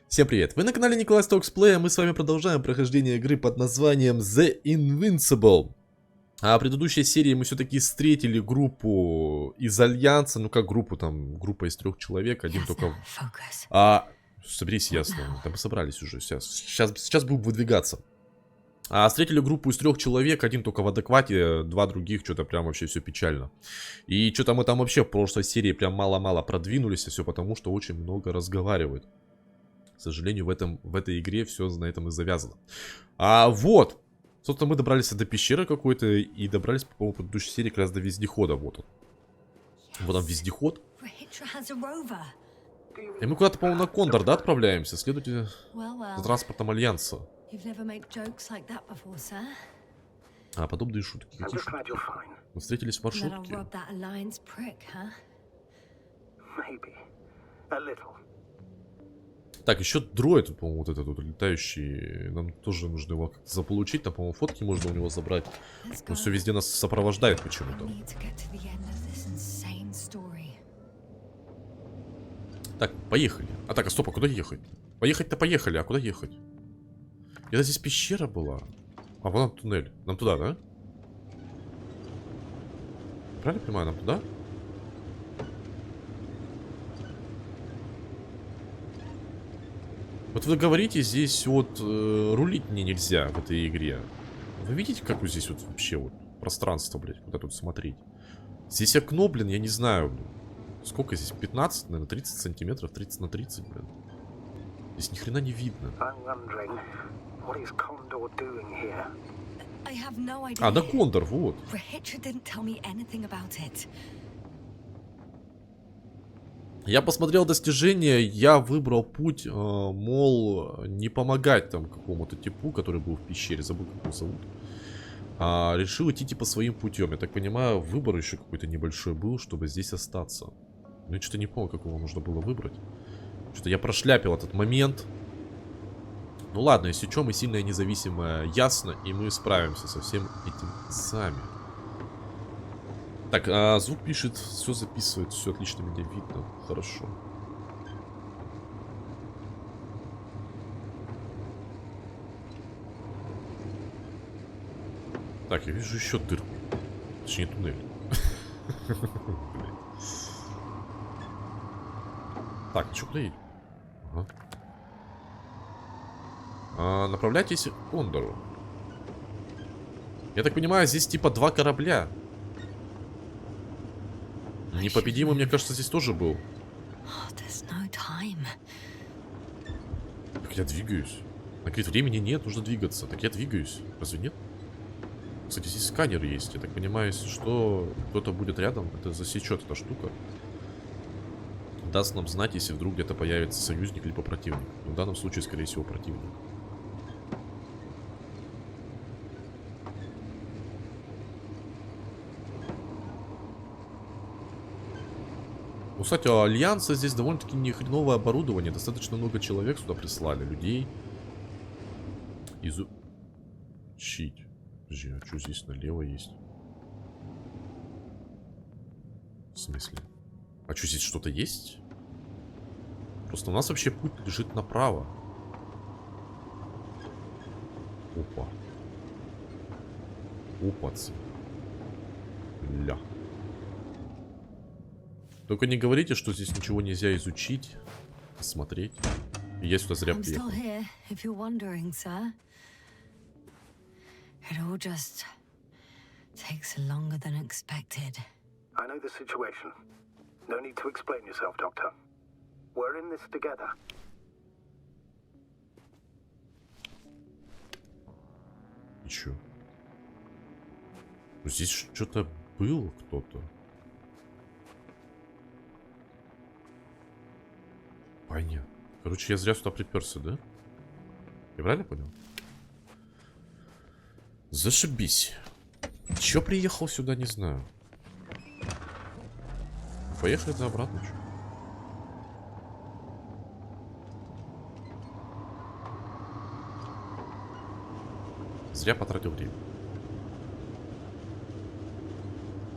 Всем привет! Вы на канале NikolayStox Play, а мы с вами продолжаем прохождение игры под названием Invincible. А в предыдущей серии мы все-таки встретили группу из Альянса, ну как группу, там группа из 3 человек, один только... Соберись, ясно, там мы собрались уже, сейчас будем выдвигаться. Встретили группу из 3 человек, один только в адеквате, 2 других, что-то прям вообще все печально. И что-то мы там вообще в прошлой серии прям мало-мало продвинулись, и все потому, что очень много разговаривают. К сожалению, в этой игре все на этом и завязано. Вот. Собственно, мы добрались до пещеры какой-то и добрались, по-моему, в предыдущей серии как раз до вездехода. Вот он. Вот там вездеход. И мы куда-то, по-моему, на Кондор, да, отправляемся? Следуйте за транспортом Альянса. Подобные шутки. Какие шутки? Мы встретились в маршрутке. Так, еще дроид, по-моему, вот этот вот летающий. Нам тоже нужно его как-то заполучить. Там, по-моему, фотки можно у него забрать. Он все везде нас сопровождает почему-то. Так, поехали. Так, стоп, а куда ехать? Поехать-то поехали, а куда ехать? Это здесь пещера была. Вон там туннель. Нам туда, да? Правильно понимаю, нам туда? Вот вы говорите, здесь вот рулить мне нельзя в этой игре. Вы видите, как вот здесь вот вообще вот пространство, блядь, куда тут смотреть? Здесь окно, блин, я не знаю, блин. Сколько здесь? 15, наверное, 30 сантиметров, 30 на 30, блин. Здесь ни хрена не видно. Да, Кондор, вот. Я посмотрел достижения, я выбрал путь, мол, не помогать там какому-то типу, который был в пещере, забыл, как его зовут. Решил идти типа своим путем. Я так понимаю, выбор еще какой-то небольшой был, чтобы здесь остаться. Но я что-то не помню, как его нужно было выбрать. Что-то я прошляпил этот момент. Ну ладно, если что, мы сильная и независимая, ясно, и мы справимся со всем этим сами. Так, звук пишет, все записывает, все отлично, меня видно, хорошо. Так, я вижу еще дырку, точнее туннель. Так, что куда едем? Направляйтесь к Кондору. Я так понимаю, здесь типа 2 корабля. Непобедимый, мне кажется, здесь тоже был. Так я двигаюсь. Она говорит, времени нет, нужно двигаться. Так я двигаюсь. Разве нет? Кстати, здесь сканер есть. Я так понимаю, если что, кто-то будет рядом, это засечет эта штука. Даст нам знать, если вдруг где-то появится союзник либо противник. В данном случае, скорее всего, противник. Ну, кстати, у Альянса здесь довольно-таки не хреновое оборудование. Достаточно много человек сюда прислали. Людей. Изучить. Подожди, а что здесь налево есть? В смысле? А что здесь что-то есть? Просто у нас вообще путь лежит направо. Опа. Опацы. Ля. Только не говорите, что здесь ничего нельзя изучить, посмотреть. И я сюда зря приехал. И чё? Здесь что-то было кто-то. Понятно. Короче, я зря сюда приперся, да? Я правильно понял? Зашибись. Чё приехал сюда, не знаю. Поехали за обратно, чё? Зря потратил время.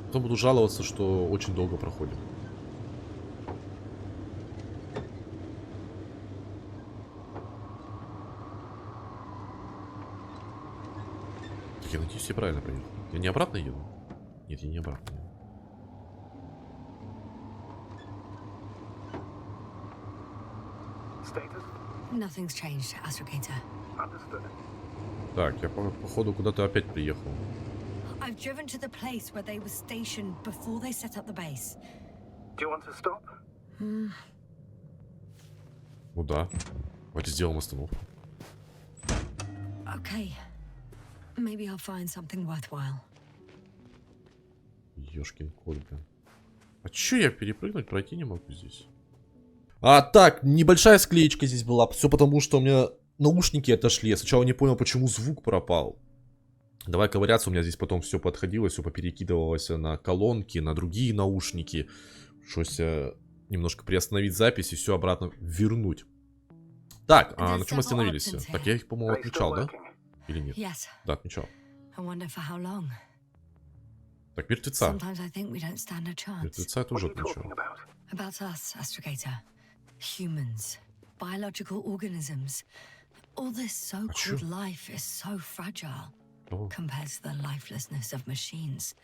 Потом буду жаловаться, что очень долго проходим. Надеюсь, я правильно проехал. Я не обратно еду? Нет, я не обратно еду. Так, я походу куда-то опять приехал. I've driven to the place where they were stationed before they set up the base. Do you want to stop? Ну да. Давайте сделаем остановку. Okay. Maybe I'll find something worthwhile. Ёшкин кот, блин. А чё я перепрыгнуть, пройти не могу здесь? А, так, небольшая склеечка здесь была. Все потому, что у меня наушники отошли. Я сначала не понял, почему звук пропал. Давай ковыряться, у меня здесь потом все подходило, все поперекидывалось на колонки, на другие наушники. Пришлось немножко приостановить запись и все обратно вернуть. Так, а на чем остановились? Так, я их, по-моему, отмечал, да? Или нет? Да, отмечал. Так, мертвеца. Мертвеца я тоже отмечал.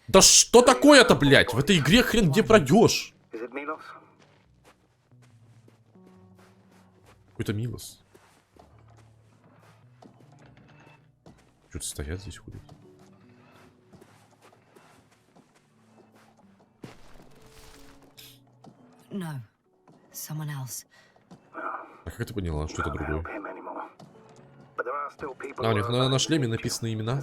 Да что такое-то, блядь? В этой игре хрен где пройдешь. Какой-то Милос. Что-то стоят здесь, ходят. No, someone else. А как ты поняла, что это другое? А, у них на шлеме написаны имена.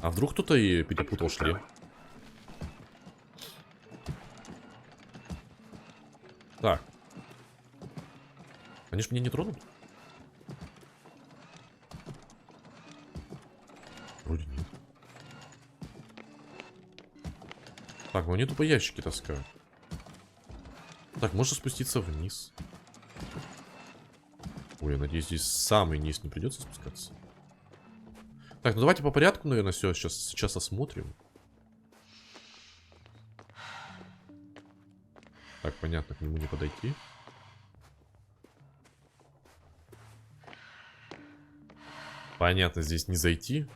А вдруг кто-то и перепутал шлем? Так. Они ж меня не тронут? Вроде нет. Так, ну они тупо ящики таскают. Так, можно спуститься вниз. Ой, я надеюсь, здесь самый низ не придется спускаться. Так, ну давайте по порядку, наверное, все сейчас осмотрим. Так, понятно, к нему не подойти. Понятно, здесь не зайти.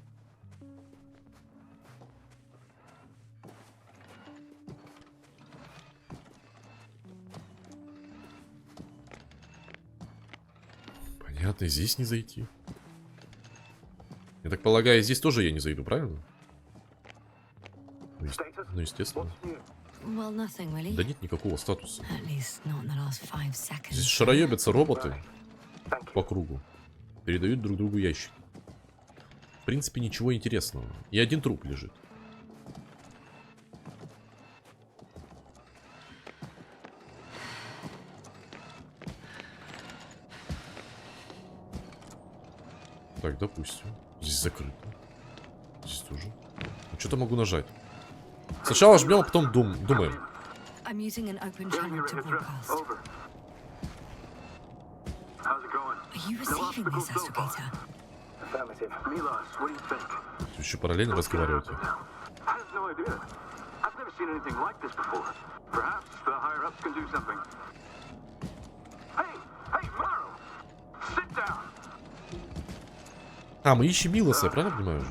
Понятно, здесь не зайти. Я так полагаю, здесь тоже я не зайду, правильно? Ну, естественно. Да нет никакого статуса. Здесь шароебятся роботы по кругу. Передают друг другу ящик. В принципе, ничего интересного. И один труп лежит. Так, допустим. Здесь закрыто. Здесь тоже. Ну, что-то могу нажать. Сначала жмем, а потом думаем. Еще параллельно разговариваете. А, мы ищем Милоса, я правильно понимаю уже?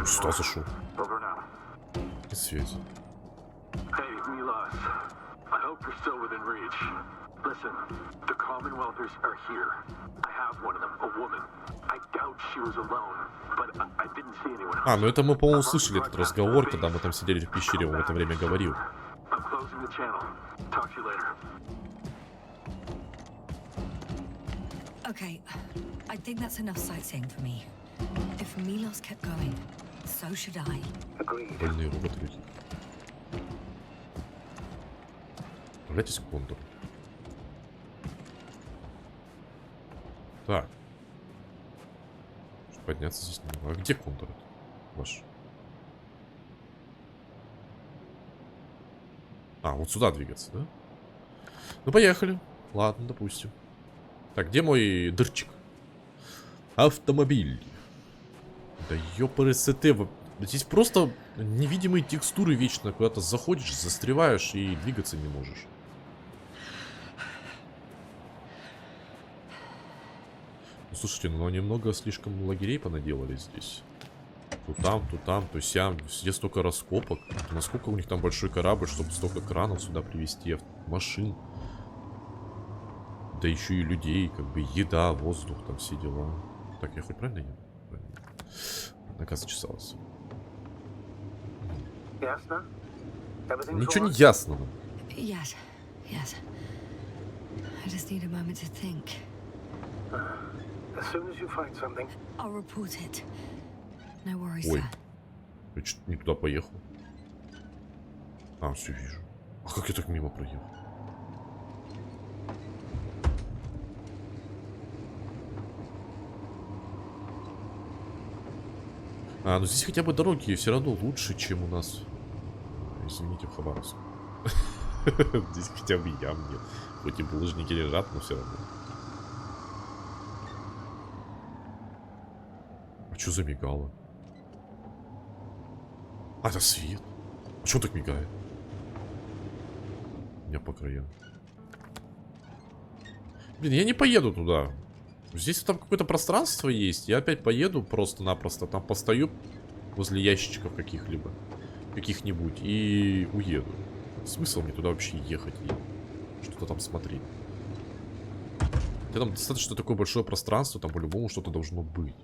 Что зашел? И связь. А, ну это мы, по-моему, слышали этот разговор, когда мы там сидели в пещере, он в это время говорил. Okay, I think that's enough sightseeing for me. If Milos kept going, so should I. Больные роботы люди. Направляйтесь к контуру. Так. Подняться здесь не могу. А где контур ваш? А, вот сюда двигаться, да? Ну, поехали. Ладно, допустим. Так, где мой дырчик? Автомобиль. Да ёпрст. Здесь просто невидимые текстуры вечно. Куда-то заходишь, застреваешь и двигаться не можешь. Ну, слушайте, ну немного слишком лагерей понаделали здесь. То там, то сям. Везде столько раскопок. Насколько у них там большой корабль, чтобы столько кранов сюда привезти, машин. Да еще и людей, как бы еда, воздух, там все дела. Так, я хоть правильно еду? Правильно. Нога зачесалась. Ясно? Ничего не ясно. Yes, yes. I just need a moment to think. As soon as you find something. I'll report it. No worries, Ой, sir. я что-то не туда поехал. А, все вижу. А как я так мимо проехал? А, ну здесь хотя бы дороги все равно лучше, чем у нас. Извините, в Хабаровск. Здесь хотя бы ям нет. Хоть и булыжники лежат, но все равно. А что замигало? А, это свет. А что так мигает? У меня по краям. Блин, я не поеду туда. Здесь там какое-то пространство есть. Я опять поеду просто-напросто. Там постою возле ящичков каких-либо. Каких-нибудь. И уеду. Смысл мне туда вообще ехать и что-то там смотреть? Там достаточно такое большое пространство. Там по-любому что-то должно быть.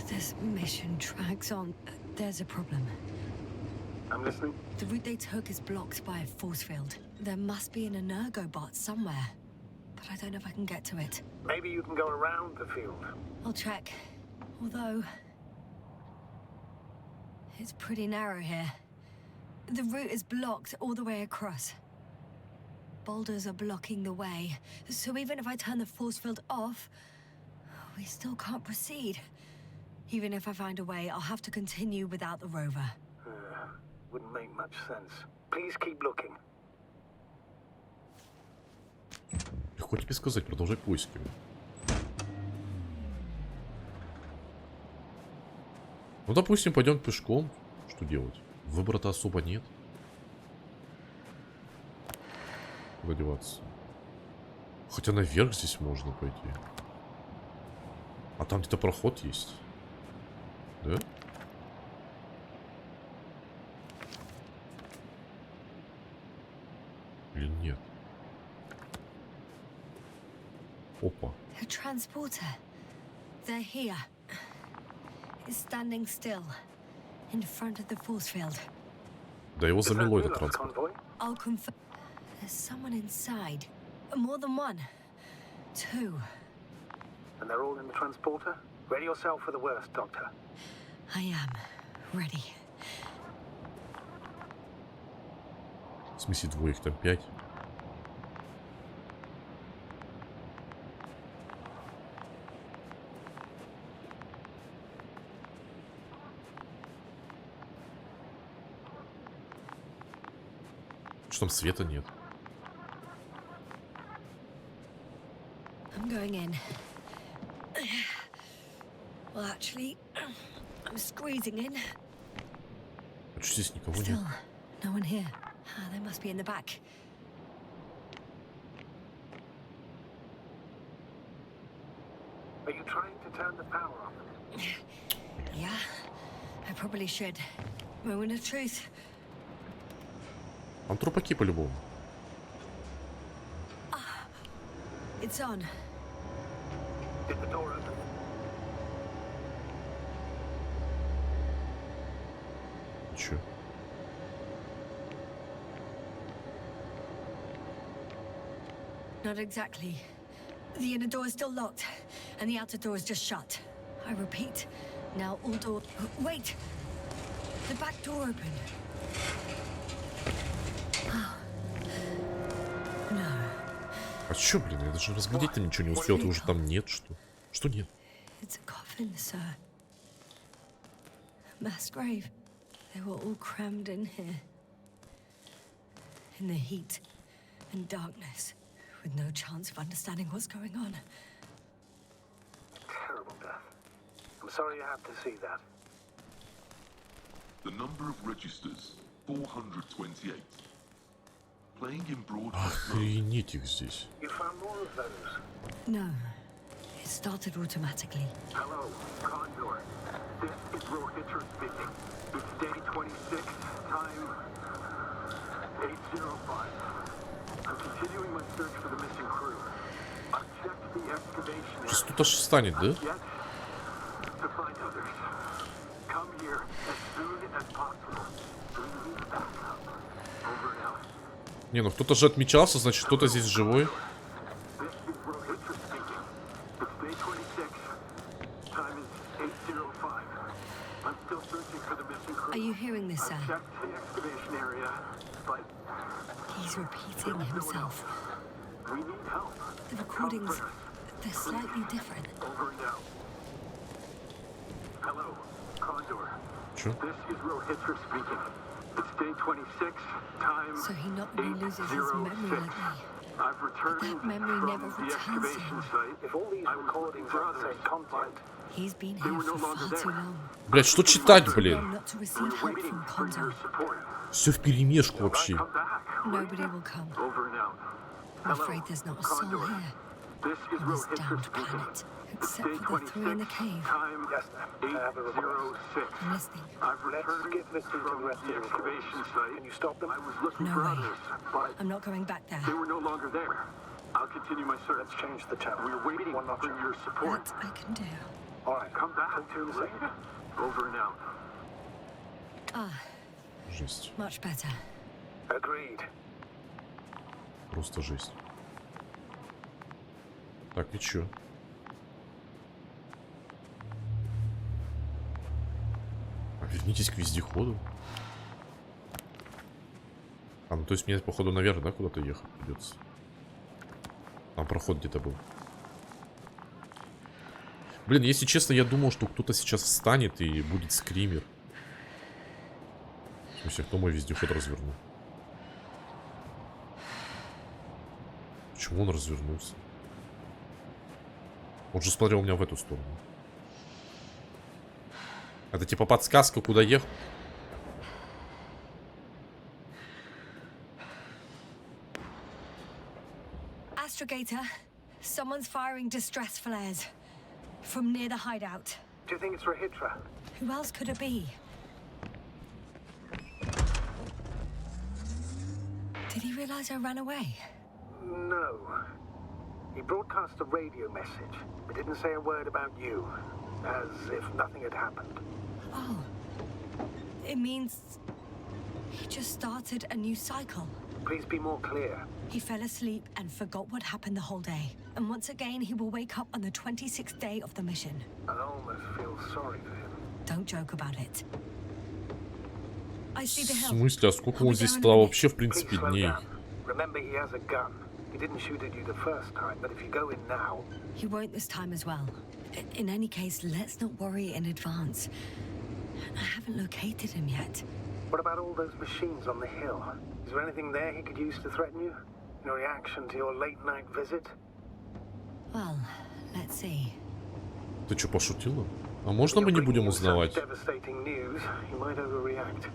This mission drags on. There's a problem. I'm listening. The route they took is blocked by a force field. There must be an energobot somewhere, but I don't know if I can get to it. Maybe you can go around the field. I'll check. Although, it's pretty narrow here. The route is blocked all the way across. Boulders are blocking the way, so even if I turn the force field off, we still can't proceed. Even if I find a way, I'll have to continue without the rover. Wouldn't make much sense. Please keep looking. Легко тебе сказать, продолжай поиски. Ну, допустим, пойдем пешком. Что делать? Выбора-то особо нет. Куда деваться? Хотя наверх здесь можно пойти. А там где-то проход есть. Да? Или нет? Опа. A transporter. They're here. It's standing still, in front of the force field. Да его Is that замело этот Milos транспорт. convoy? I'll confirm. There's someone inside. More than one. Two. And they're all in the transporter? Ready yourself for the worst, Doctor. I am ready. В смысле двоих, там 5. Что там света нет? I'm going in. Well, actually, I'm squeezing in. А что здесь никого нет? Still, no one here. Ah, they must be in the back. Are you trying to turn the power on? Yeah, I probably should. Moment of truth. Там трупаки по-любому. It's on. Did the door open? Чё? Not exactly. The inner door is still locked, and the outer door is just shut. I repeat, now all doors... Wait! The back door opened. Oh. No. А чё, блин, я даже разглядеть-то ничего не успел, ты уже там нет, что? Что нет? It's a coffin, sir. A mass grave. They were all crammed in here. In the heat and darkness, with no chance of understanding what's going on. Terrible death. I'm sorry you have to see that. The number of registers, 428. Playing in broadcast mode. Охренеть их здесь. You found more of those? No, it started automatically. Hello, Condor. This is Rohitra speaking. It's day 26, time 8:05. I'm continuing my search for the missing crew. I've checked the excavation area. Сейчас тут аж встанет, да? Yet to find others. Come here as soon as possible. We need backup. Over and out. Не, ну кто-то же отмечался, значит кто-то здесь живой. This is Rohitra speaking. It's day 26. Time is 8:05. I'm still searching for the missing crew. Are you hearing this, sir? I've checked the excavation area, but He's repeating himself. we need help. The recordings, they're slightly different. Over and out. Hello, Condor. Чё? This is Rohitra speaking. It's day 26. Time So he not only loses his memory 8:06. like me, I've returned that memory from never the returns excavation him. site. If all these recordings are the same content, he's been they here were no for longer far too there. long. Блять, что читать, Too блин? long not to receive We're help waiting from for your Konzo. support. Все вперемешку вообще. Come back. Nobody will come. Over and out. I'm Hello, afraid there's not a soul Condor. here This is on this Rohitra damned speaking. planet, It's except day for the three in the 26. cave. Time 8:06. I'm listening. I've returned skip listening to from the rest of the the excavation site. Can you stop them? I was looking No for way. others, but I'm not going back there. they were no longer there. I'll continue my search. Let's change the channel. We're waiting One notch for up. your support. That I can do. All right, Come back. talk to you in a second. Over and out. Ah, Жесть. much better. Agreed. Просто жесть. Так, и чё? А вернитесь к вездеходу. А, ну то есть мне, походу, наверх, да, куда-то ехать придется. Там проход где-то был. Блин, если честно, я думал, что кто-то сейчас встанет и будет скример. В смысле, кто мой вездеход развернул? Почему он развернулся? Он же смотрел у меня в эту сторону. Это типа подсказка, куда ехать. Astrogator, someone's firing distress flares from near the hideout. Do you think it's Rohitra? Who else could it be? Did he realize I ran away? No. He broadcast a radio message, but didn't say a word about you, as if nothing had happened. Oh. It means he just started a new cycle. Please be more clear. He fell asleep and forgot what happened the whole day. And once again, he will wake up on the 26th day of the mission. I almost feel sorry for him. Don't joke about it. I see the В hill. смысле, а сколько I'll он be здесь down in a стал minute. вообще, в Please принципе, slow дней? down. Remember, he has a gun. He didn't shoot at you the first time, but if you go in now, He won't this time as well. In any case, let's not worry in advance. I haven't located him yet. what about all those machines on the hill? Is there anything there he could use to threaten you? In reaction to your late night visit? Well, let's see. Ты что, пошутила? А можно мы не будем узнавать? Devastating news. He might overreact.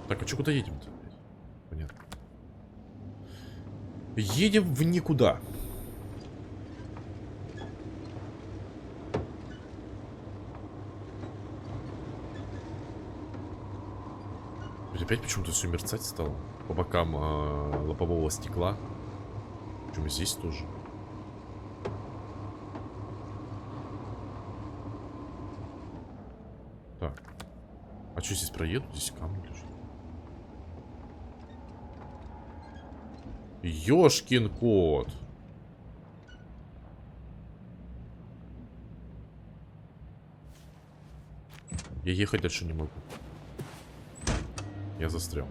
Так, а что куда едем-то? Понятно. Едем в никуда. Опять почему-то все мерцать стало. По бокам лобового стекла. Причем здесь тоже. Так. А что здесь проеду? Здесь камни лежат. Ёшкин кот. Я ехать дальше не могу. Я застрял.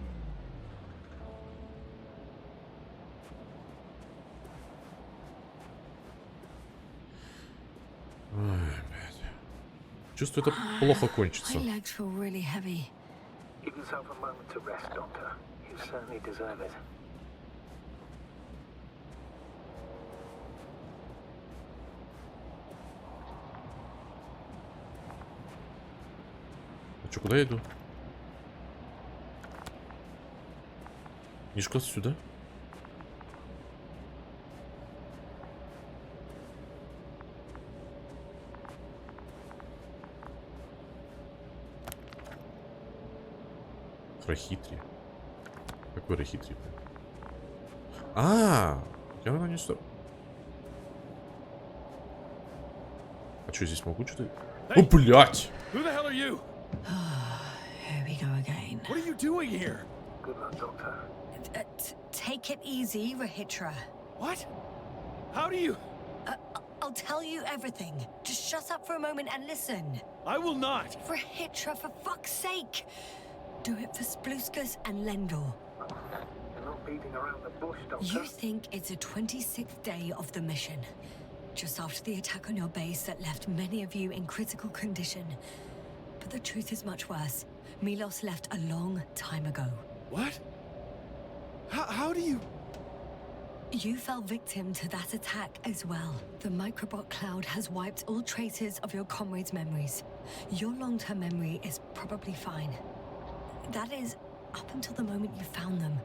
Чувствую, это плохо кончится. My legs feel really heavy. Give yourself a moment to rest, Doctor. You certainly deserve it. А чё, куда я иду? Не куда сюда? Рахитри. Какой рахитри? Я на не стоп. А что здесь могу что-то? О, блядь! Who the hell are you? Here we go again. What are you doing here? Good luck, Doctor. Take it easy, Rahitra. What? How do you? I'll tell you everything. Just shut up for a moment and listen. I will not. Rahitra, for fuck's sake! Do it for Spluskas and Lendor. You're not beating around the bush, Doctor. You think it's the 26th day of the mission. Just after the attack on your base that left many of you in critical condition. But the truth is much worse. Milos left a long time ago. What? How do you? You fell victim to that attack as well. The microbot cloud has wiped all traces of your comrades' memories. Your long-term memory is probably fine. That is, up until the moment you found them.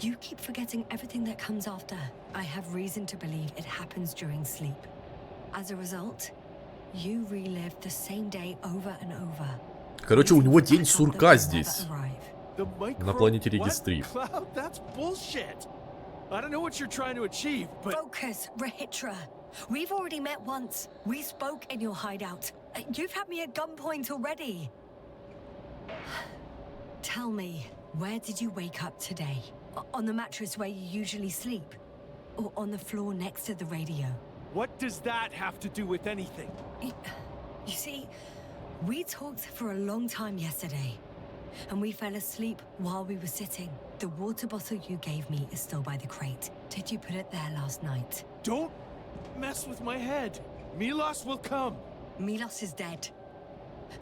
You keep forgetting everything that comes after. I have reason to believe it happens during sleep. As a result, you relive the same day over and over. Короче, у него день сурка здесь. The micro... На планете What? Регистрив. Cloud? That's bullshit. I don't know what you're trying to achieve, but... Focus, Rahitra. We've already met once. We spoke in your hideout. You've had me at gunpoint already. Tell me, where did you wake up today? On the mattress where you usually sleep? Or on the floor next to the radio? What does that have to do with anything? You see, we talked for a long time yesterday. And we fell asleep while we were sitting. The water bottle you gave me is still by the crate. Did you put it there last night? Don't mess with my head. Milos will come. Milos is dead.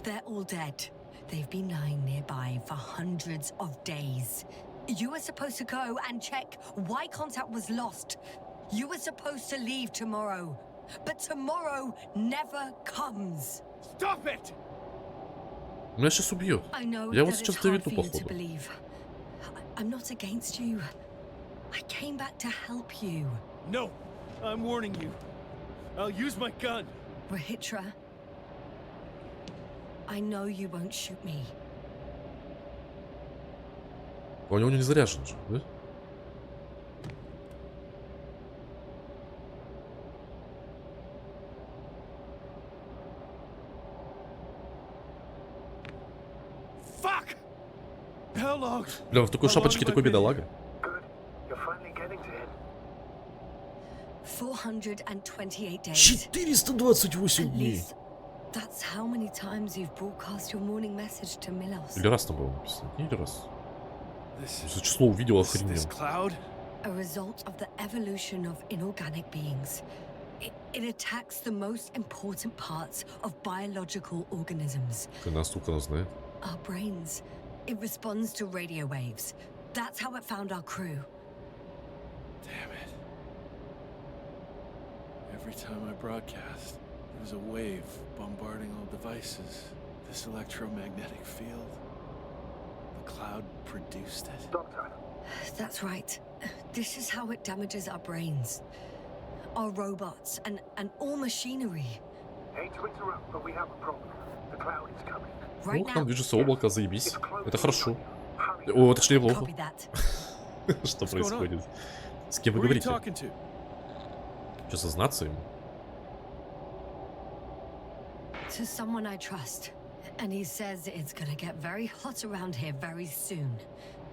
They're all dead. They've been lying nearby for hundreds of days. You were supposed to go and check why contact was lost. You were supposed to leave tomorrow. But tomorrow never comes. Stop it! Меня сейчас убьет. I know Я that вот it's сейчас hard доведу, for you to походу. believe. I'm not against you. I came back to help you. No, I'm warning you. I'll use my gun. Rahitra, I know you won't shoot me. У него не заряжен же, да? Fuck! How long? Бля, он в такой шапочке такой бедолага. Good. You're finally getting to him. 428 days. 428 At дней. least that's how many times you've broadcast your morning message to Milos. Или раз там было написано? Не, или раз. This, За число увидел, this охренел. cloud? A result of the evolution of inorganic beings. It attacks the most important parts of biological organisms. Хрена столько она знает. Our brains. It responds to radio waves. That's how it found our crew. Damn it. Every time I broadcast, there was a wave bombarding all devices. This electromagnetic field. The cloud produced it. Doctor, That's right. This is how it damages our brains. Our robots and all machinery. hate to interrupt, but we have a problem. The cloud is coming. Right Ну, к нам now. движется облако, заебись. It's close. Это хорошо. Hurry. О, это шли плохо. Copy that. Что going on? происходит? С кем вы Who are you говорите? talking to? Что, сознаться ему? To someone I trust. And he says it's gonna get very hot around here very soon.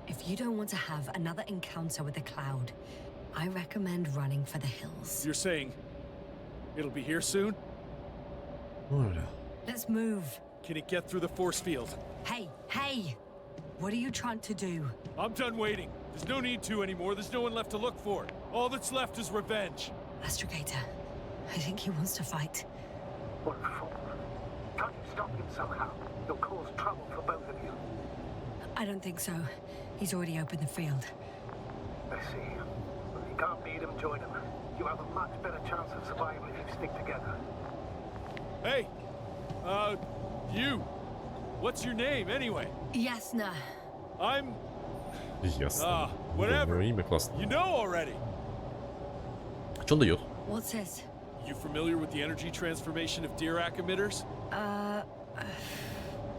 If you don't want to have another encounter with the cloud, I recommend running for the hills. You're saying it'll be here soon? Ой, бля. Let's move. Can it get through the force field? Hey! What are you trying to do? I'm done waiting. There's no need to anymore. There's no one left to look for. All that's left is revenge. Astrogator, I think he wants to fight. What for? Can't you stop him somehow? He'll cause trouble for both of you. I don't think so. He's already opened the field. I see. If you can't beat him, join him. You have a much better chance of survival if you stick together. Hey, you. What's your name anyway? Yasna. I'm. Ясно. Whatever. Имя классно. You know already. Что он дает? What's this? You familiar with the energy transformation of Dirac emitters?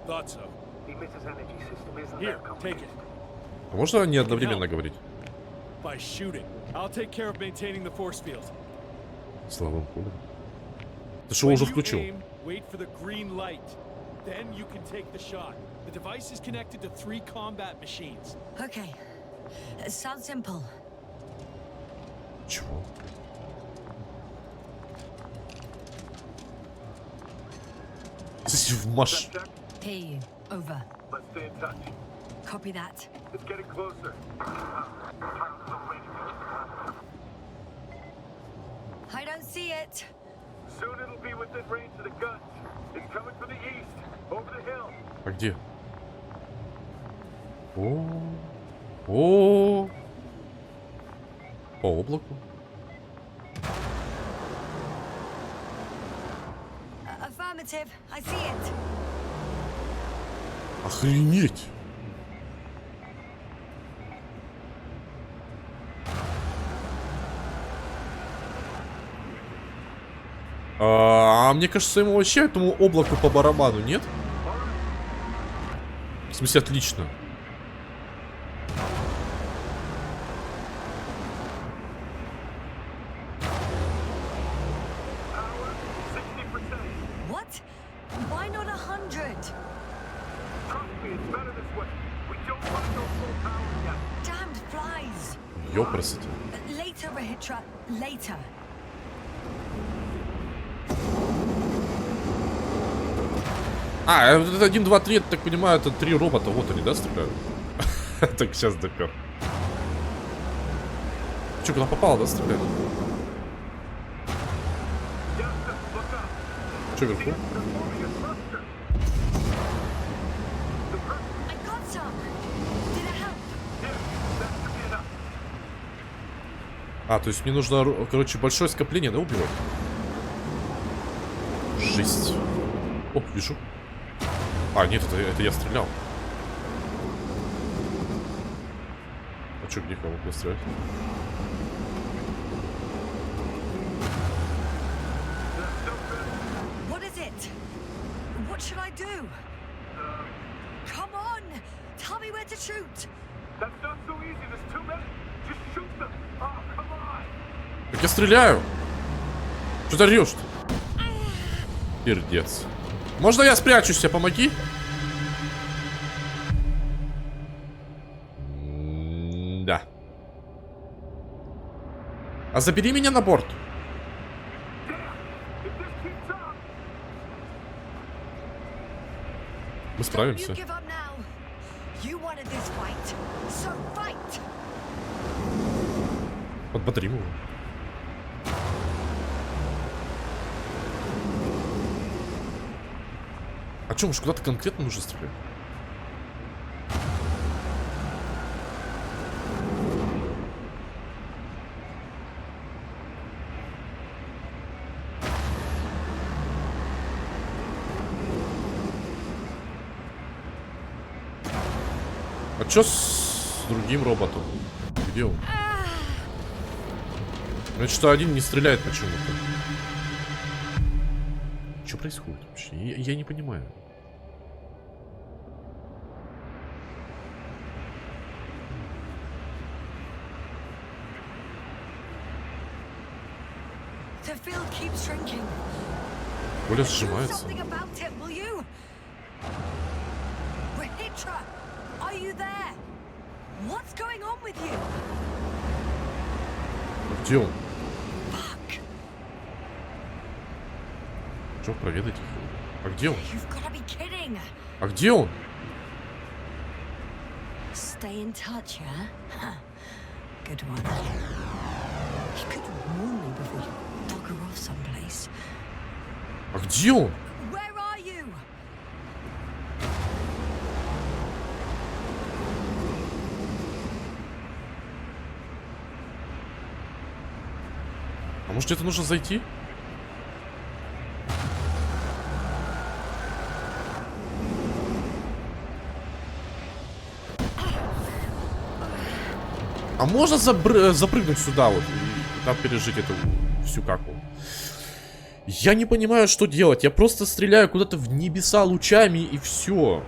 Thought so. The emitter's energy system isn't Here, that take complicated. it. А можно не одновременно говорить? By shooting. I'll take care of maintaining the force field. Славным пулем. Ты что, уже включил? Wait for the green light. Then you can take the shot. The device is connected to 3 combat machines. Okay. Sounds simple. Чего? Здесь в маш... Hear you. Over. Let's stay in touch. Copy that. It's getting closer. I don't see it. Soon it'll be within range of the guns. It's coming from the east, over the hill. А где? О, по облаку. Affirmative. I see it. Охренеть! А мне кажется, ему вообще этому облаку по барабану, нет? В смысле, отлично. What? Why not 100? Damned flies. Ёпрст. Later, Rahitra. Later. А, это 1, 2, 3, я так понимаю, это 3 робота. Вот они, да, стреляют? Так, сейчас допер. Че, куда попало, да, стреляют? Че, вверху? I got some. Did it help? А, то есть мне нужно, короче, большое скопление, да, убивать? Жесть. О, вижу. А, нет, это я стрелял. А чё, где кого пострелять? What is it? What should I do? Come on! Tell me where to shoot! That's not so easy. There's too many. Just shoot them. Oh, come on. Так я стреляю! Что ты орёшь-то? Пердец. Можно я спрячусь, тебе помоги? Да. А забери меня на борт. Мы справимся. Подбодрим его. А чё, может, куда-то конкретно нужно стрелять? А чё с другим роботом? Где он? Значит, что один не стреляет почему-то. Что происходит вообще? Я не понимаю. Поле сжимается. Где он? Что, проведать их? А где он? А где он? Stay in touch, yeah? Huh. Good one. You could warn me before you bugger off someplace. А где он? Where are you? А может где-то нужно зайти? А можно запрыгнуть сюда вот и там пережить эту всю каку? Я не понимаю, что делать. Я просто стреляю куда-то в небеса лучами и все.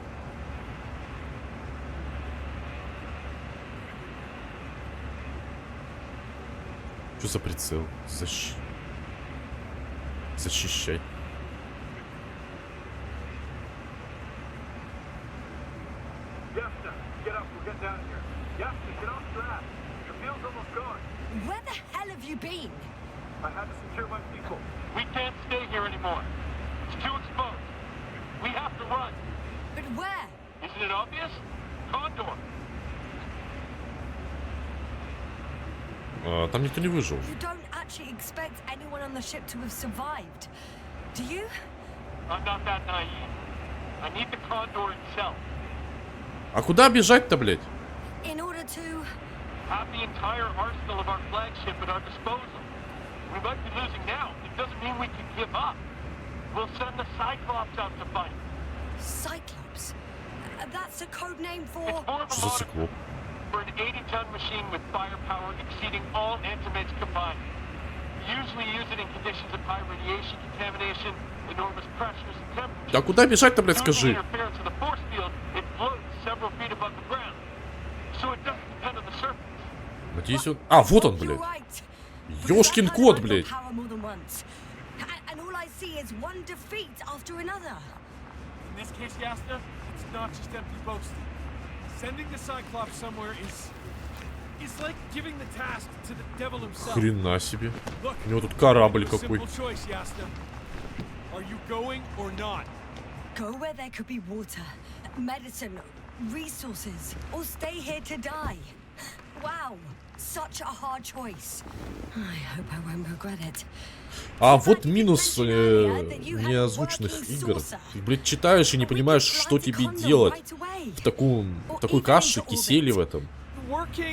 Что за прицел? Защищай. Where the hell have you been? I had to secure my people. We can't stay here anymore. It's too exposed. We have to run. But where? Isn't it obvious? Condor. Там никто не выжил. You don't actually expect anyone on the ship to have survived, do you? I'm not that naive. I need the Condor itself. А куда бежать-то, блядь? In order to... Have the entire arsenal of our flagship at our disposal. We might be losing now. It doesn't mean we can give up. We'll send the Cyclops out to fight. Cyclops? That's a code name for... It's more of a Что за moniker циклоп? for an 80-ton machine with firepower exceeding all antimates combined. We usually use it in conditions of high radiation contamination, enormous pressures and temperatures. Да куда бежать-то, блядь, Due to the скажи? interference of the force field, it floats several feet above the ground. So it doesn't depend on the surface. Надеюсь, он... А, вот он, блядь. Ёшкин кот, блядь. And all I see is one defeat after another. In this case, Yasta, it's not just empty boasting. Sending the Cyclops somewhere is like giving the task to the devil himself. Хрена себе. Look, У него тут корабль it's a какой. simple choice, Yasta. Are you going or not? Go where there could be water, medicine, resources, or stay here to die. Wow, such a hard choice. I hope I won't regret it. А вот минус неозвученных игр. Ты, блядь, читаешь и не понимаешь, что тебе делать в такой каше, киселе в этом.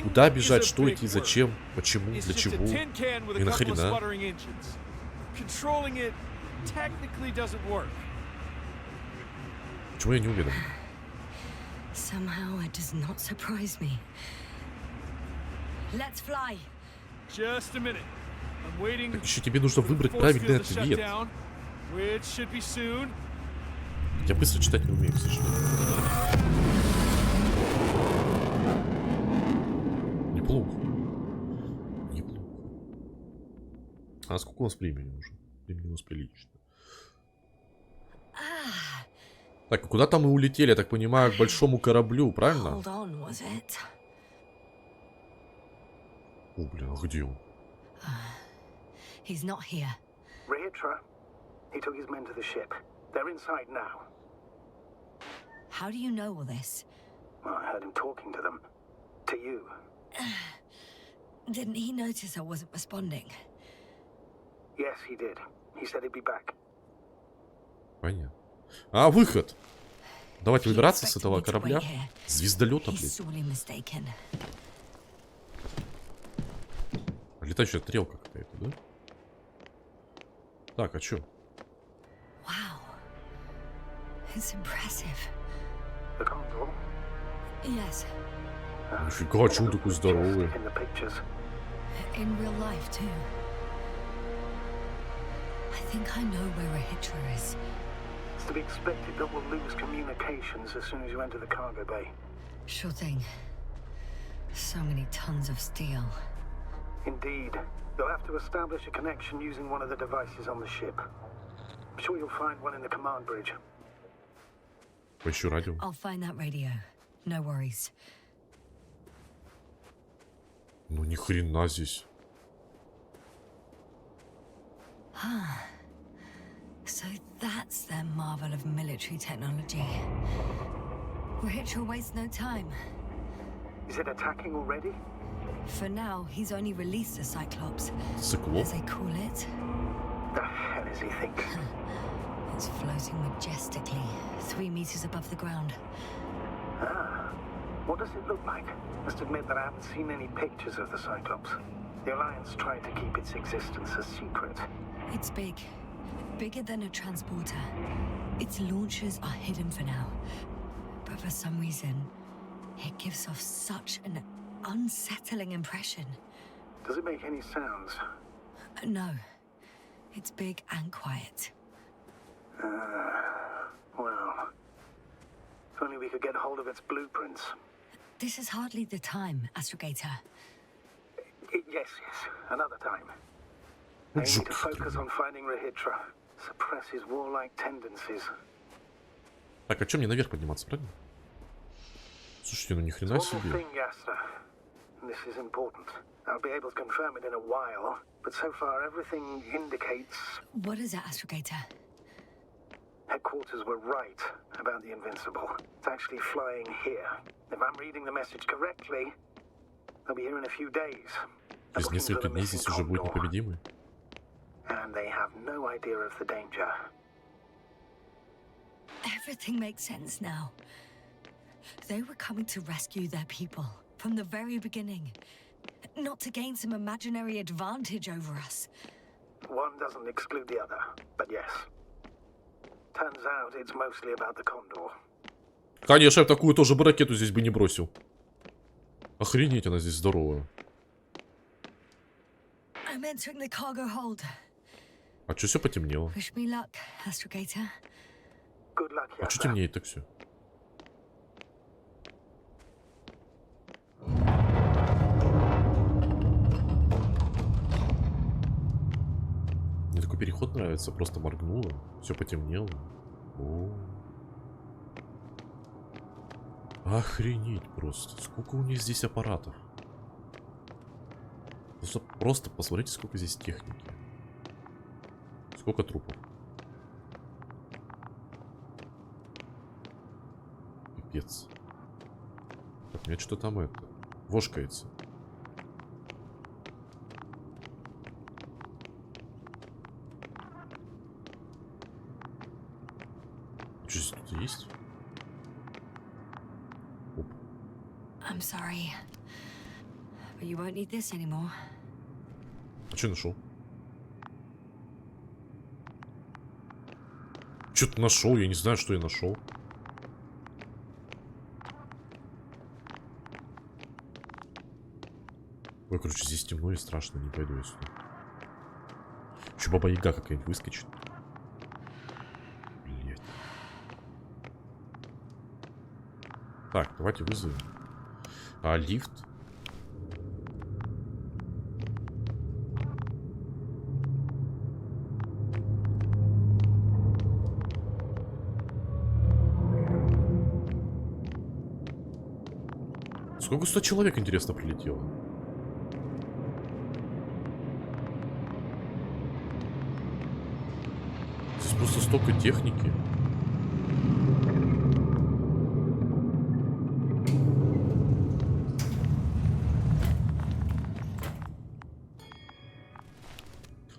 Куда бежать, что идти, зачем, почему, для чего и нахрена. Чего я не уверен? Somehow it does not surprise me. Let's fly. Just a minute. I'm waiting. Так еще тебе нужно выбрать правильный ответ. Я быстро читать не умею, к сожалению. Неплохо. Неплохо. А сколько у нас времени уже? Времени у нас прилично. Так, а куда там мы улетели, я так понимаю, к большому кораблю, правильно? Hold on, was it? О, блин, а где он? He's not here. Reitra, he took his men to the ship. They're inside now. How do you know all this? Well, I heard him talking to them. To you. Didn't he notice I wasn't responding? Yes, he did. He said he'd be back. Понятно. А, выход! Давайте выбираться с этого корабля. Звездолета, блядь. Летающая тарелка какая-то, да? Так, а чё? Wow. It's impressive. The Condor? Yes. Нифига, чё он такой здоровый? In the pictures. In real life, too. I think I know where Reitra is. It's to be expected that we'll lose communications as soon as you enter the cargo bay. Sure thing. So many tons of steel. Indeed. You'll have to establish a connection using one of the devices on the ship. I'm sure you'll find one in the command bridge. Поищу радио. I'll find that radio. No worries. Ну ни хрена здесь. So that's their marvel of military technology. Reitra wastes no time. Is it attacking already? For now, he's only released a Cyclops, Циклоп. as they call it. The hell is he thinking? It's floating majestically, 3 meters above the ground. Ah. What does it look like? Must admit that I haven't seen any pictures of the Cyclops. The Alliance tried to keep its existence a secret. It's big. Bigger than a transporter. Its launchers are hidden for now. But for some reason, it gives off such an unsettling impression. Does it make any sounds? No. It's big and quiet. Well, if only we could get hold of its blueprints. This is hardly the time, Astrogator. Yes, another time. I need to focus on finding Rahitra, suppress his warlike tendencies. Так, а чё мне наверх подниматься, правильно? Слушайте, ну ни хрена One more себе. thing, Yasta. This is important. I'll be able to confirm it in a while, but so far everything indicates What is it, Astrogator? headquarters were right about the Invincible. It's actually flying here. If I'm reading the message correctly, they'll be here in a few days. They're Через looking for несколько the дней missing здесь уже будет Condor, непобедимый. and they have no idea of the danger. Everything makes sense now. They were coming to rescue their people from the very beginning. Not to gain some imaginary advantage over us. One doesn't exclude the other, but yes. Turns out it's mostly about the Condor. Конечно, я такую тоже бы ракету здесь бы не бросил. Охренеть, она здесь здоровая. I'm entering the cargo hold. А чё все потемнело? Wish me luck, Astrogator. Good luck, А чё Yasta. темнеет так все? Мне такой переход нравится, просто моргнуло, все потемнело. О. Охренеть просто. Сколько у них здесь аппаратов. Просто посмотрите, сколько здесь техники. Сколько трупов. Пипец. Так, у меня что-то там это вошкается. Что здесь тут есть? Оп. I'm sorry. But you won't need this anymore. А что нашел? Что-то нашел, я не знаю, что я нашел. Ой, короче, здесь темно и страшно, не пойду я сюда. Еще баба-яга какая-нибудь выскочит. Блять. Так, давайте вызовем. Лифт. Сколько 100 человек, интересно, прилетело? Здесь просто столько техники.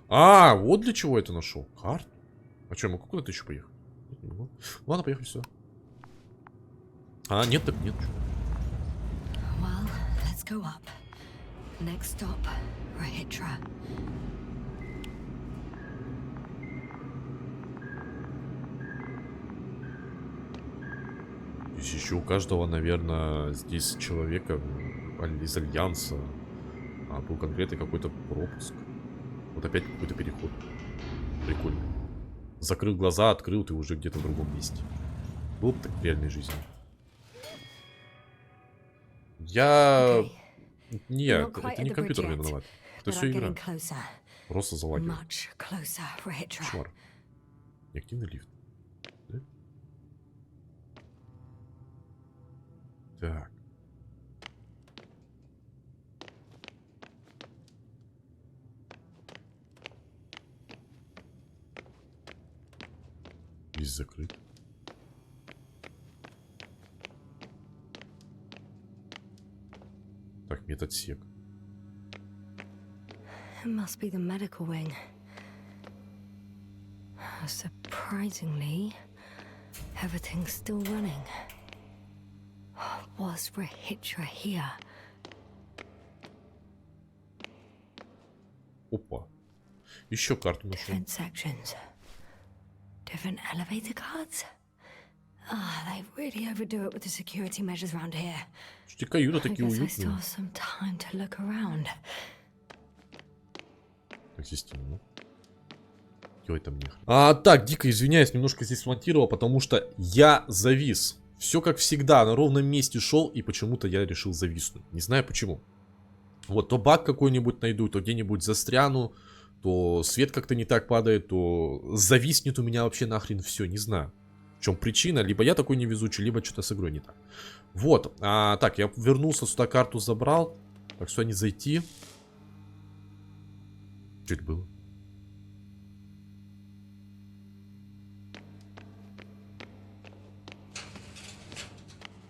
А, вот для чего я это нашел. Карту. А что, я могу куда-то еще поехать? Нет, не могу. Ладно, поехали сюда. А, нет, так нет. Well, let's go up. Next stop, Rahitra. Здесь еще у каждого, наверное, здесь человека из Альянса был конкретный какой-то пропуск. Вот опять какой-то переход. Прикольно. Закрыл глаза, открыл, ты уже где-то в другом месте. Было бы так в реальной жизни. Я... Не я, это не компьютер виноват. Это все игра. Просто залагивает. Кошмар. Неактивный лифт. Да? Так. Здесь закрыт. Так, медотсек. It must be the medical wing. Surprisingly, everything's still running. Was Rahitra here? Опа. Еще карту нашел. Different sections. Different elevator cards. Ah, they really overdo it with the security measures around here. Что каюты I такие guess I уютные. still have some time to look around. Так, система. Делай там нехрен. Так, дико извиняюсь, немножко здесь смонтировал, потому что я завис. Все как всегда, на ровном месте шел, и почему-то я решил зависнуть. Не знаю почему. Вот, то баг какой-нибудь найду, то где-нибудь застряну, то свет как-то не так падает, то зависнет у меня вообще нахрен все, не знаю. В чем причина? Либо я такой невезучий, либо что-то с игрой не так. Вот, так, я вернулся сюда, карту забрал. Так, сюда не зайти. Что это было?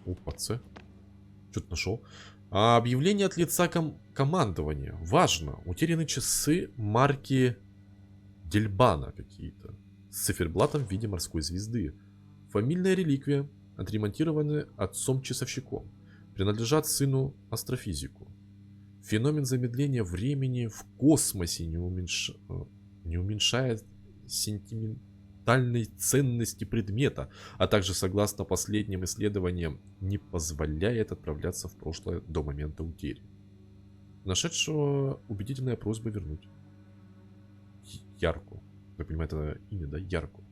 Опа, С. Что-то нашел. Объявление от лица командования. Важно. Утеряны часы марки Дельбана какие-то. С циферблатом в виде морской звезды. Фамильная реликвия. Отремонтированы отцом-часовщиком. Принадлежат сыну астрофизику. Феномен замедления времени в космосе не уменьшает сентиментальной ценности предмета, а также, согласно последним исследованиям, не позволяет отправляться в прошлое до момента утери. Нашедшего убедительная просьба вернуть. Ярку. Я понимаю, это имя, да? Ярку.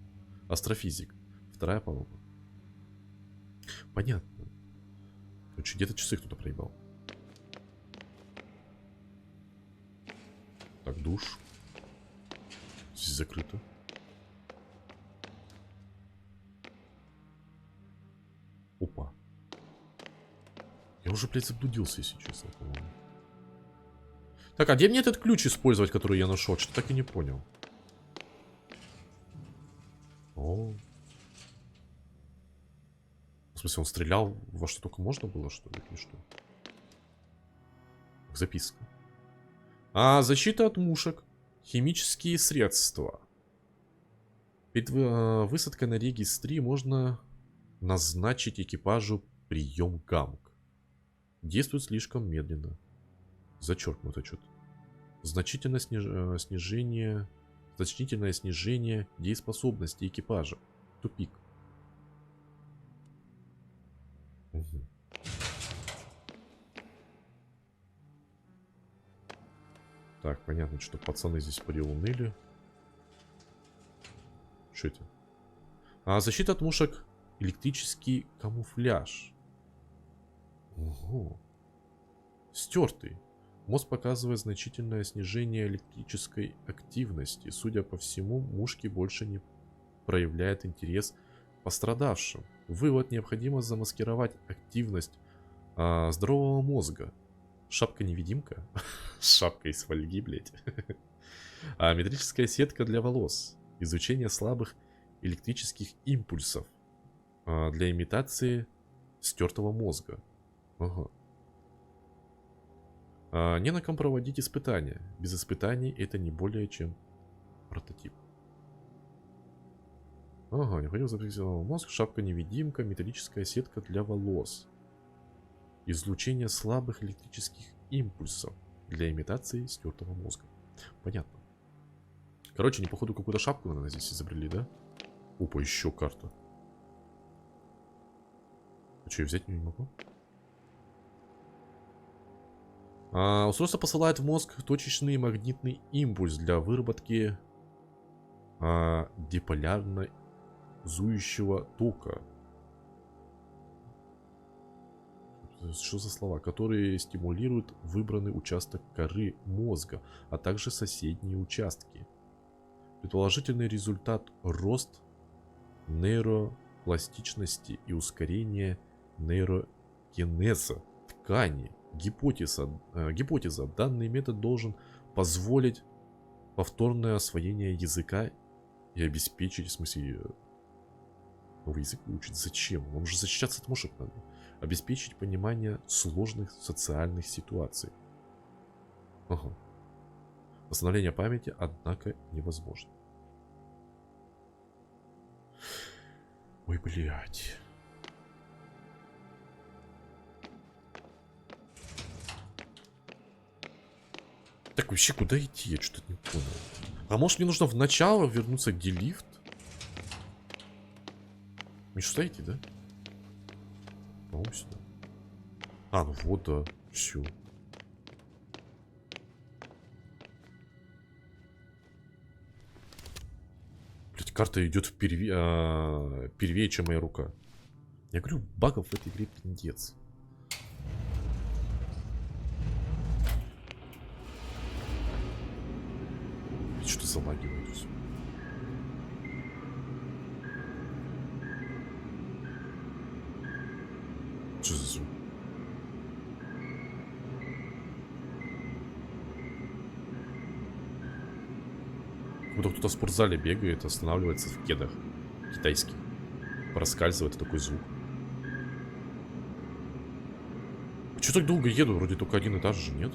Астрофизик. Вторая полома. Понятно. Короче, где-то часы кто-то проебал. Так, душ. Здесь закрыто. Опа. Я уже, блядь, заблудился, если честно, по-моему. Так, а где мне этот ключ использовать, который я нашел? Что-то так и не понял. О. В смысле, он стрелял во что только можно было, что ли, или что? Записка. Защита от мушек. Химические средства. Перед высадкой на Регис 3 можно назначить экипажу прием гамк. Действует слишком медленно. Зачеркнуто что-то. Значительное снижение дееспособности экипажа. Тупик. Угу. Так, понятно, что пацаны здесь приуныли. Что это? Защита от мушек. Электрический камуфляж. Ого. Стертый. Мозг показывает значительное снижение электрической активности. Судя по всему, мушки больше не проявляют интерес к пострадавшим. Вывод: необходимо замаскировать активность здорового мозга. Шапка-невидимка? Шапка из фольги, блядь. Метрическая сетка для волос. Изучение слабых электрических импульсов для имитации стертого мозга. Ага. Не на ком проводить испытания. Без испытаний это не более чем прототип. Ага, необходимо записать мозг, шапка-невидимка, металлическая сетка для волос. Излучение слабых электрических импульсов для имитации стертого мозга. Понятно. Короче, не походу какую-то шапку, наверное, здесь изобрели, да? Опа, еще карта. А что, я взять не могу? Устройство посылает в мозг точечный магнитный импульс для выработки деполярно-зующего тока. Что за слова? Которые стимулируют выбранный участок коры мозга, а также соседние участки. Предположительный результат — рост нейропластичности и ускорение нейрогенеза ткани. Гипотеза. Данный метод должен позволить повторное освоение языка и обеспечить, в смысле, новый язык выучить. Зачем? Вам же защищаться от мушек надо. Обеспечить понимание сложных социальных ситуаций. Ага. Восстановление памяти, однако, невозможно. Ой, блядь. Так, вообще, куда идти? Я что-то не понял. А может, мне нужно в начало вернуться, где лифт? Мне сюда идти, да? По-моему, сюда. А, ну вот, да. Все. Блять, карта идет первее, чем моя рука. Я говорю, багов в этой игре пиздец. Что залагивает все. Что за звук? Будто кто-то в спортзале бегает, останавливается в кедах. Китайский. Проскальзывает такой звук. Че так долго еду? Вроде только один этаж же, нет?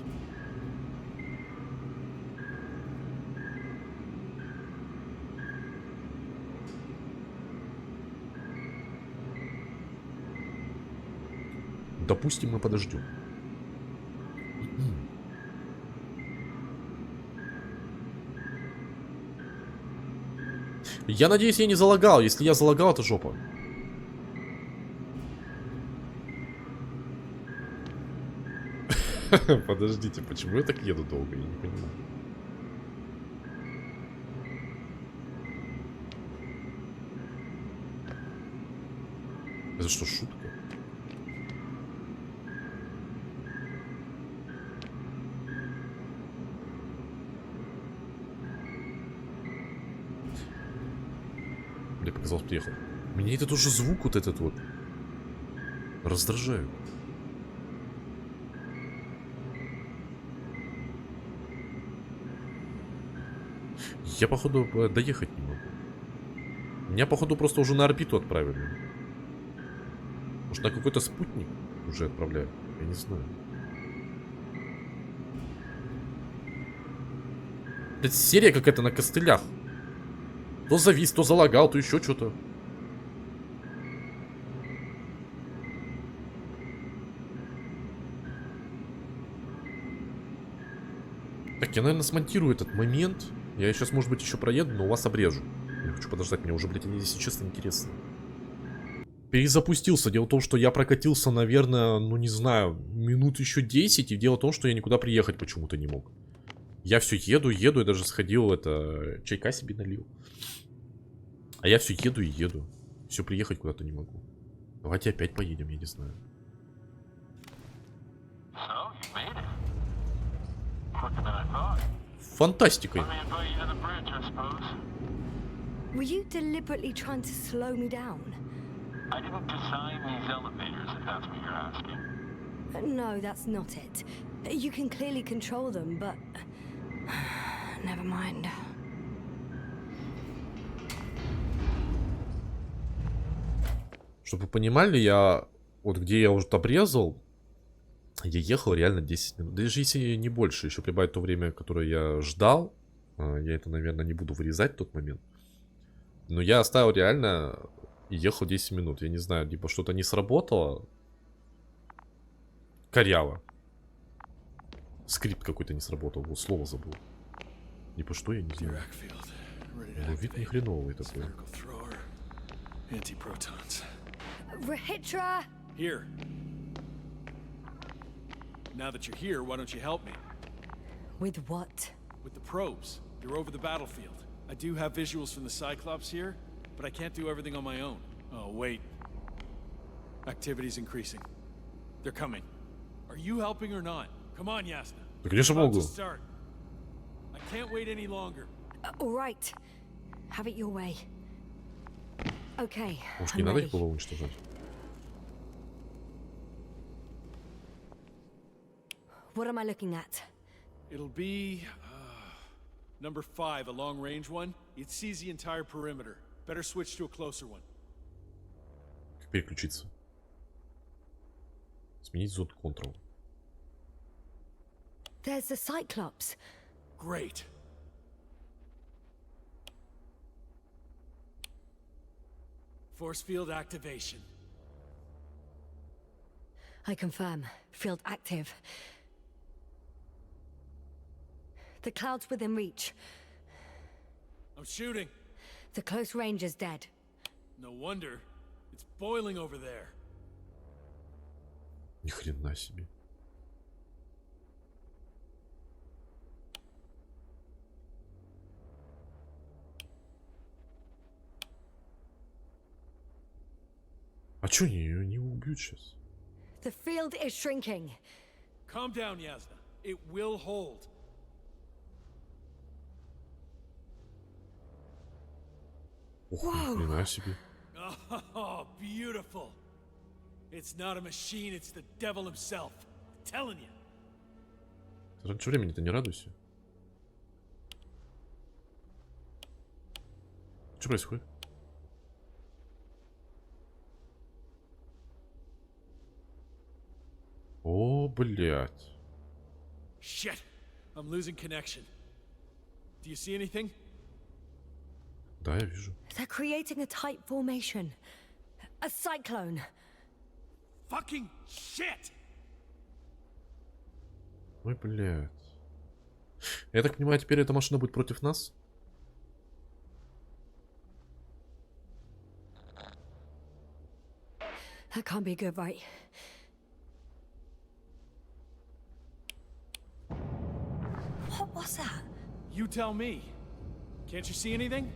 Допустим, мы подождем. Я надеюсь, я не залагал. Если я залагал, это жопа. Подождите, почему я так еду долго? Я не понимаю. Это что, шутка? Мне показалось, приехал. Меня этот уже звук вот этот вот раздражает. Я, походу, доехать не могу. Меня, походу, просто уже на орбиту отправили. Может, на какой-то спутник уже отправляют? Я не знаю. Это серия какая-то на костылях. То завис, то залагал, то еще что-то. Так, я, наверное, смонтирую этот момент. Я сейчас, может быть, еще проеду, но у вас обрежу. Я хочу подождать, мне уже, блядь, если честно, интересно. Перезапустился. Дело в том, что я прокатился, наверное, ну не знаю, минут еще 10. И дело в том, что я никуда приехать почему-то не мог. Я все еду, я даже сходил, это, чайка себе налил. А я все еду и еду. Все, приехать куда-то не могу. Давайте опять поедем, я не знаю. Фантастика. Were you deliberately trying to slow me down? I didn't design these elevators, if that's what you're asking. No, that's not it. You can clearly control them, but... Never mind. Чтобы вы понимали, я... Вот где я уже обрезал, я ехал реально 10 минут. Даже если не больше, еще прибавить то время, которое я ждал. Я это, наверное, не буду вырезать в тот момент. Но я оставил реально и ехал 10 минут. Я не знаю, либо что-то не сработало. Коряво. Скрипт какой-то не сработал. Вот слово забыл. Либо что, я не знаю. Ну, вид не хреновый такой. Rahitra! Here. Now that you're here, why don't you help me? With what? With the probes. You're over the battlefield. I do have visuals from the Cyclops here, but I can't do everything on my own. Oh, wait. Activity's increasing. They're coming. Are you helping or not? Come on, Yasna. Да, конечно, могу. I can't wait any longer. All right. Have it your way. Okay. Может, не надо их было уничтожать? What am I looking at? It'll be number 5, a long-range one. It sees the entire perimeter. Better switch to a closer one. Как переключиться? Сменить зон Ctrl. There's the Cyclops. Great. Force field activation. I confirm. Field active. The cloud's within reach. I'm shooting. The close range is dead. No wonder. It's boiling over there. Ни хрена себе. А чё они не убьют сейчас? The field is shrinking. Calm down, Yasna. It will hold. Ох, ни хрена себе. Oh, beautiful. It's not a machine, it's the devil himself. I'm telling you. Ты раньше времени-то не радуйся. Что происходит? О, блядь. Shit. I'm losing connection. Do you see anything? Да, я вижу. They're creating a tight formation. A cyclone. Fucking shit! Ой, блядь. Я так понимаю, теперь эта машина будет против нас? That can't be good, right? What was that? You tell me. Can't you see anything?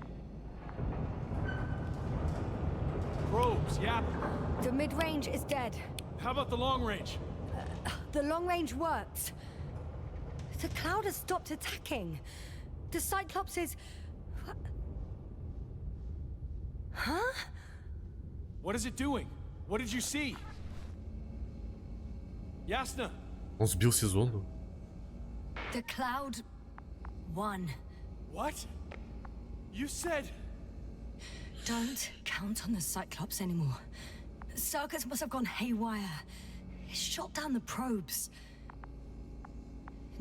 Probes, yeah. The mid-range is dead. How about the long range? The long range works. The cloud has stopped attacking. The Cyclops is... Huh? What is it doing? What did you see? Yasna! Он сбил сезон. The cloud won. What? You said... Don't count on the Cyclops anymore. Circus must have gone haywire. It shot down the probes.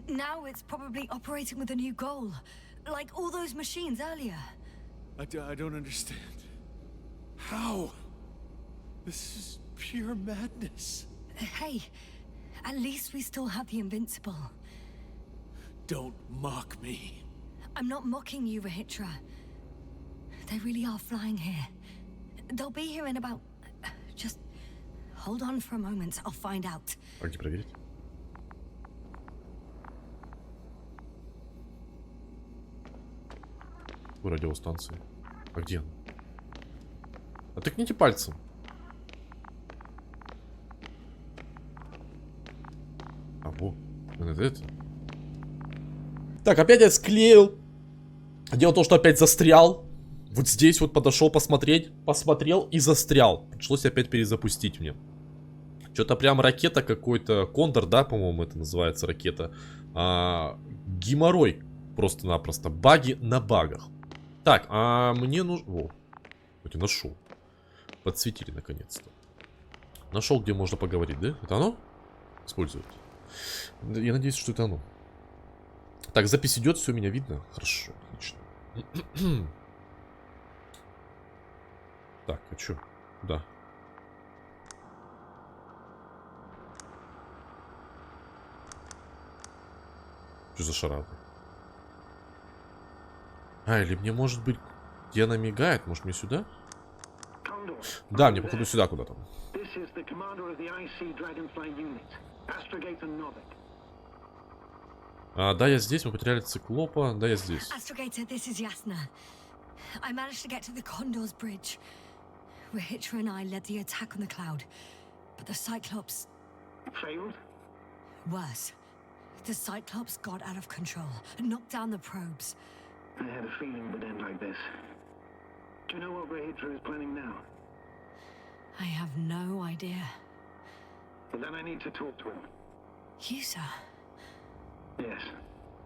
Now it's probably operating with a new goal. Like all those machines earlier. I don't understand. How? This is pure madness. Hey, at least we still have the Invincible. Don't mock me. I'm not mocking you, Rahitra. They really are flying here. They'll be here in about... Just hold on for a moment. I'll find out. А где проверить? У радиостанции. А где она? А тыкните пальцем. А во, это. Так, опять я склеил. Дело в том, что опять застрял. Вот здесь вот подошел посмотреть. Посмотрел и застрял. Пришлось опять перезапустить мне. Что-то прям ракета какой-то. Кондор, да, по-моему, это называется ракета. Геморрой. Просто-напросто. Баги на багах. Так, а мне нужно... О, хоть и нашел. Подсветили наконец-то. Нашел, где можно поговорить, да? Это оно? Использовать. Я надеюсь, что это оно. Так, запись идет, все меня видно. Хорошо, отлично. Так, а чё? Да. Что за шарады? А, или мне, может быть, где она мигает? Может, мне сюда? Да, мне, походу, сюда куда-то. Да, я здесь, мы потеряли циклопа. Да, я здесь. Astrogator, this is Yasna. I managed to get to the Condor's bridge. Rahitra and I led the attack on the cloud, but the Cyclops... Failed? Worse. The Cyclops got out of control and knocked down the probes. I had a feeling it would end like this. Do you know what Rahitra is planning now? I have no idea. But then I need to talk to him. You, sir? Yes.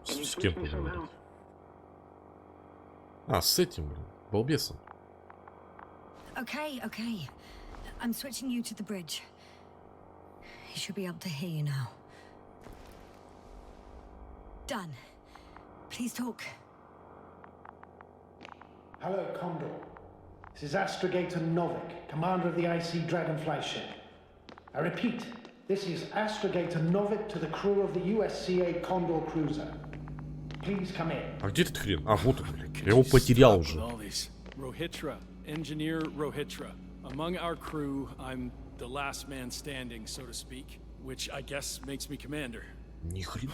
Can you С switch кем me somehow? поговорить? А, с этим, блин, балбесом. Okay, okay. I'm switching you to the bridge. He should be able to hear you now. Done. Please talk. Hello, Condor. This is Astrogator Novik, commander of the IC Dragonfly ship. I repeat, this is Astrogator Novik to the crew of the USCA Condor cruiser. Please come in. А где этот хрен? А, вот он, блин. Я его потерял уже. Rohitra, engineer Rohitra. Among our crew, I'm the last man standing, so to speak, which I guess makes me commander. Ни хрена.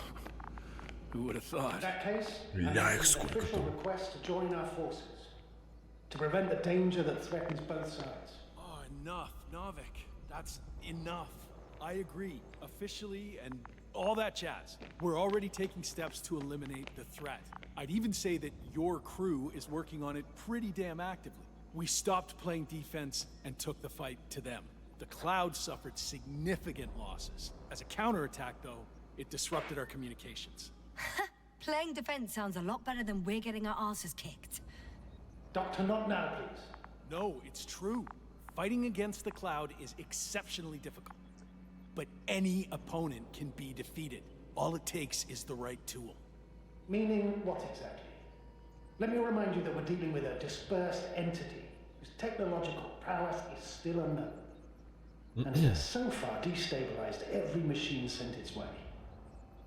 Who would have In thought? that case, Ля, их an сколько official там. request to join our forces to prevent the danger that threatens both sides. Oh, enough, Novik. That's enough. I agree, officially and all that jazz. We're already taking steps to eliminate the threat. I'd even say that your crew is working on it pretty damn actively. We stopped playing defense and took the fight to them. The Cloud suffered significant losses. As a counterattack, though, it disrupted our communications. Playing defense sounds a lot better than we're getting our asses kicked. Doctor, not now, please. No, it's true. Fighting against the Cloud is exceptionally difficult. But any opponent can be defeated. All it takes is the right tool. Meaning what exactly? Let me remind you that we're dealing with a dispersed entity whose technological prowess is still unknown. And it has so far destabilized every machine sent its way.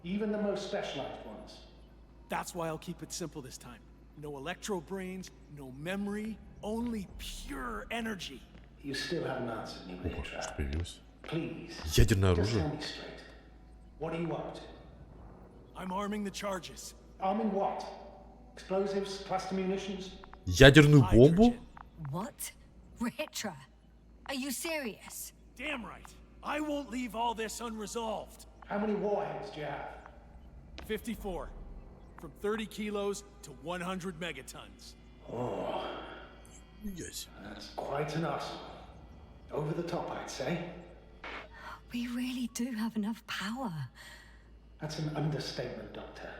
Even the most specialized ones. That's why I'll keep it simple this time. No electro brains, no memory, only pure energy. You still haven't answered me, Ого, что Leitra. появилось? Please, Ядерное just tell оружие. me straight. What are you up to? I'm arming the charges. Arming what? Explosives, cluster munitions? Ядерную бомбу? Hydrogen. What? Rohitra? Are you serious? Damn right. I won't leave all this unresolved. How many warheads do you have? 54. From 30 kilos to 100 megatons. Yes. That's quite an arsenal. Over the top, I'd say. We really do have enough power. That's an understatement, Doctor.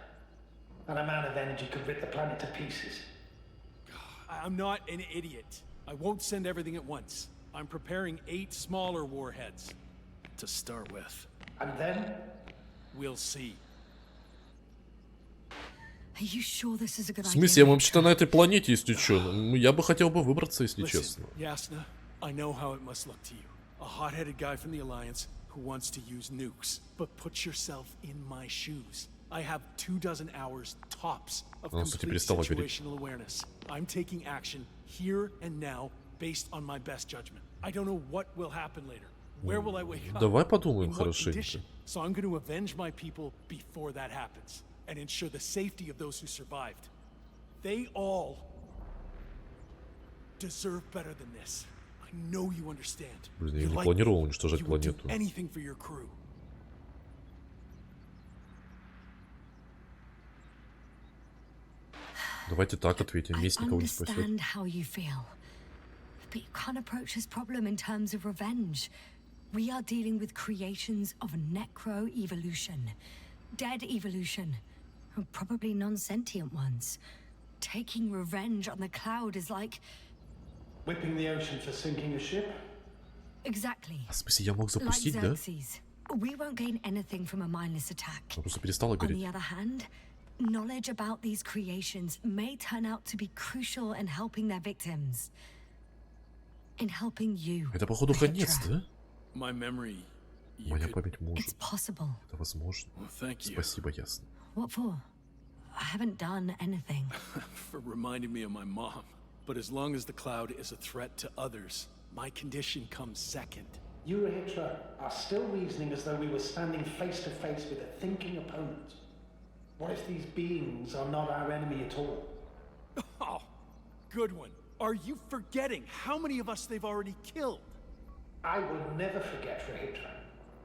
That amount of energy could rip the planet to pieces. I'm not an idiot. I won't send everything at once. I'm preparing 8 smaller warheads to start with. And then? We'll see. Are you sure this is a good В idea? смысле, я вообще-то на этой планете, если что. Ну, я бы хотел бы выбраться, если Listen, честно. Yasna, I know how it must look to you. A hot-headed guy from the Alliance who wants to use nukes. But put yourself in my shoes. I have 24 hours tops of Она, кстати, complete перестала гореть. situational awareness. I'm taking action here and now based on my best judgment. I don't know what will happen later. Where will I wake up? Давай подумаем In what хорошенько. condition? So I'm going to avenge my people before that happens and ensure the safety of those who survived. They all deserve better than this. I know you understand. Блин, я You're не like планировал me. уничтожать You would do планету. anything for your crew. Давайте так ответим. I Месть никого не спасет. understand how you feel. But you can't approach this problem in terms of revenge. We are dealing with creations of necro-evolution. Dead evolution. Probably non-sentient ones. Taking revenge on the Cloud is like... Whipping the ocean for sinking a ship? Exactly. А в смысле, я мог Like запустить, да? Xerxes. We won't gain anything from a mindless attack. Она просто перестала On гореть. the other hand, knowledge about these creations may turn out to be crucial in helping their victims. In helping you. Это, походу, конец, Rohitra. да? My memory. You Моя could... память It's может. possible. Это возможно. Well, thank you Спасибо, ясно. What for? I haven't done anything. for reminding me of my mom. But as long as the Cloud is a threat to others, my condition comes second. You, Rohitra, are still reasoning as though we were standing face to face with a thinking opponent. What if these beings are not our enemy at all? Oh, good one. Are you forgetting how many of us they've already killed? I will never forget Rohitra.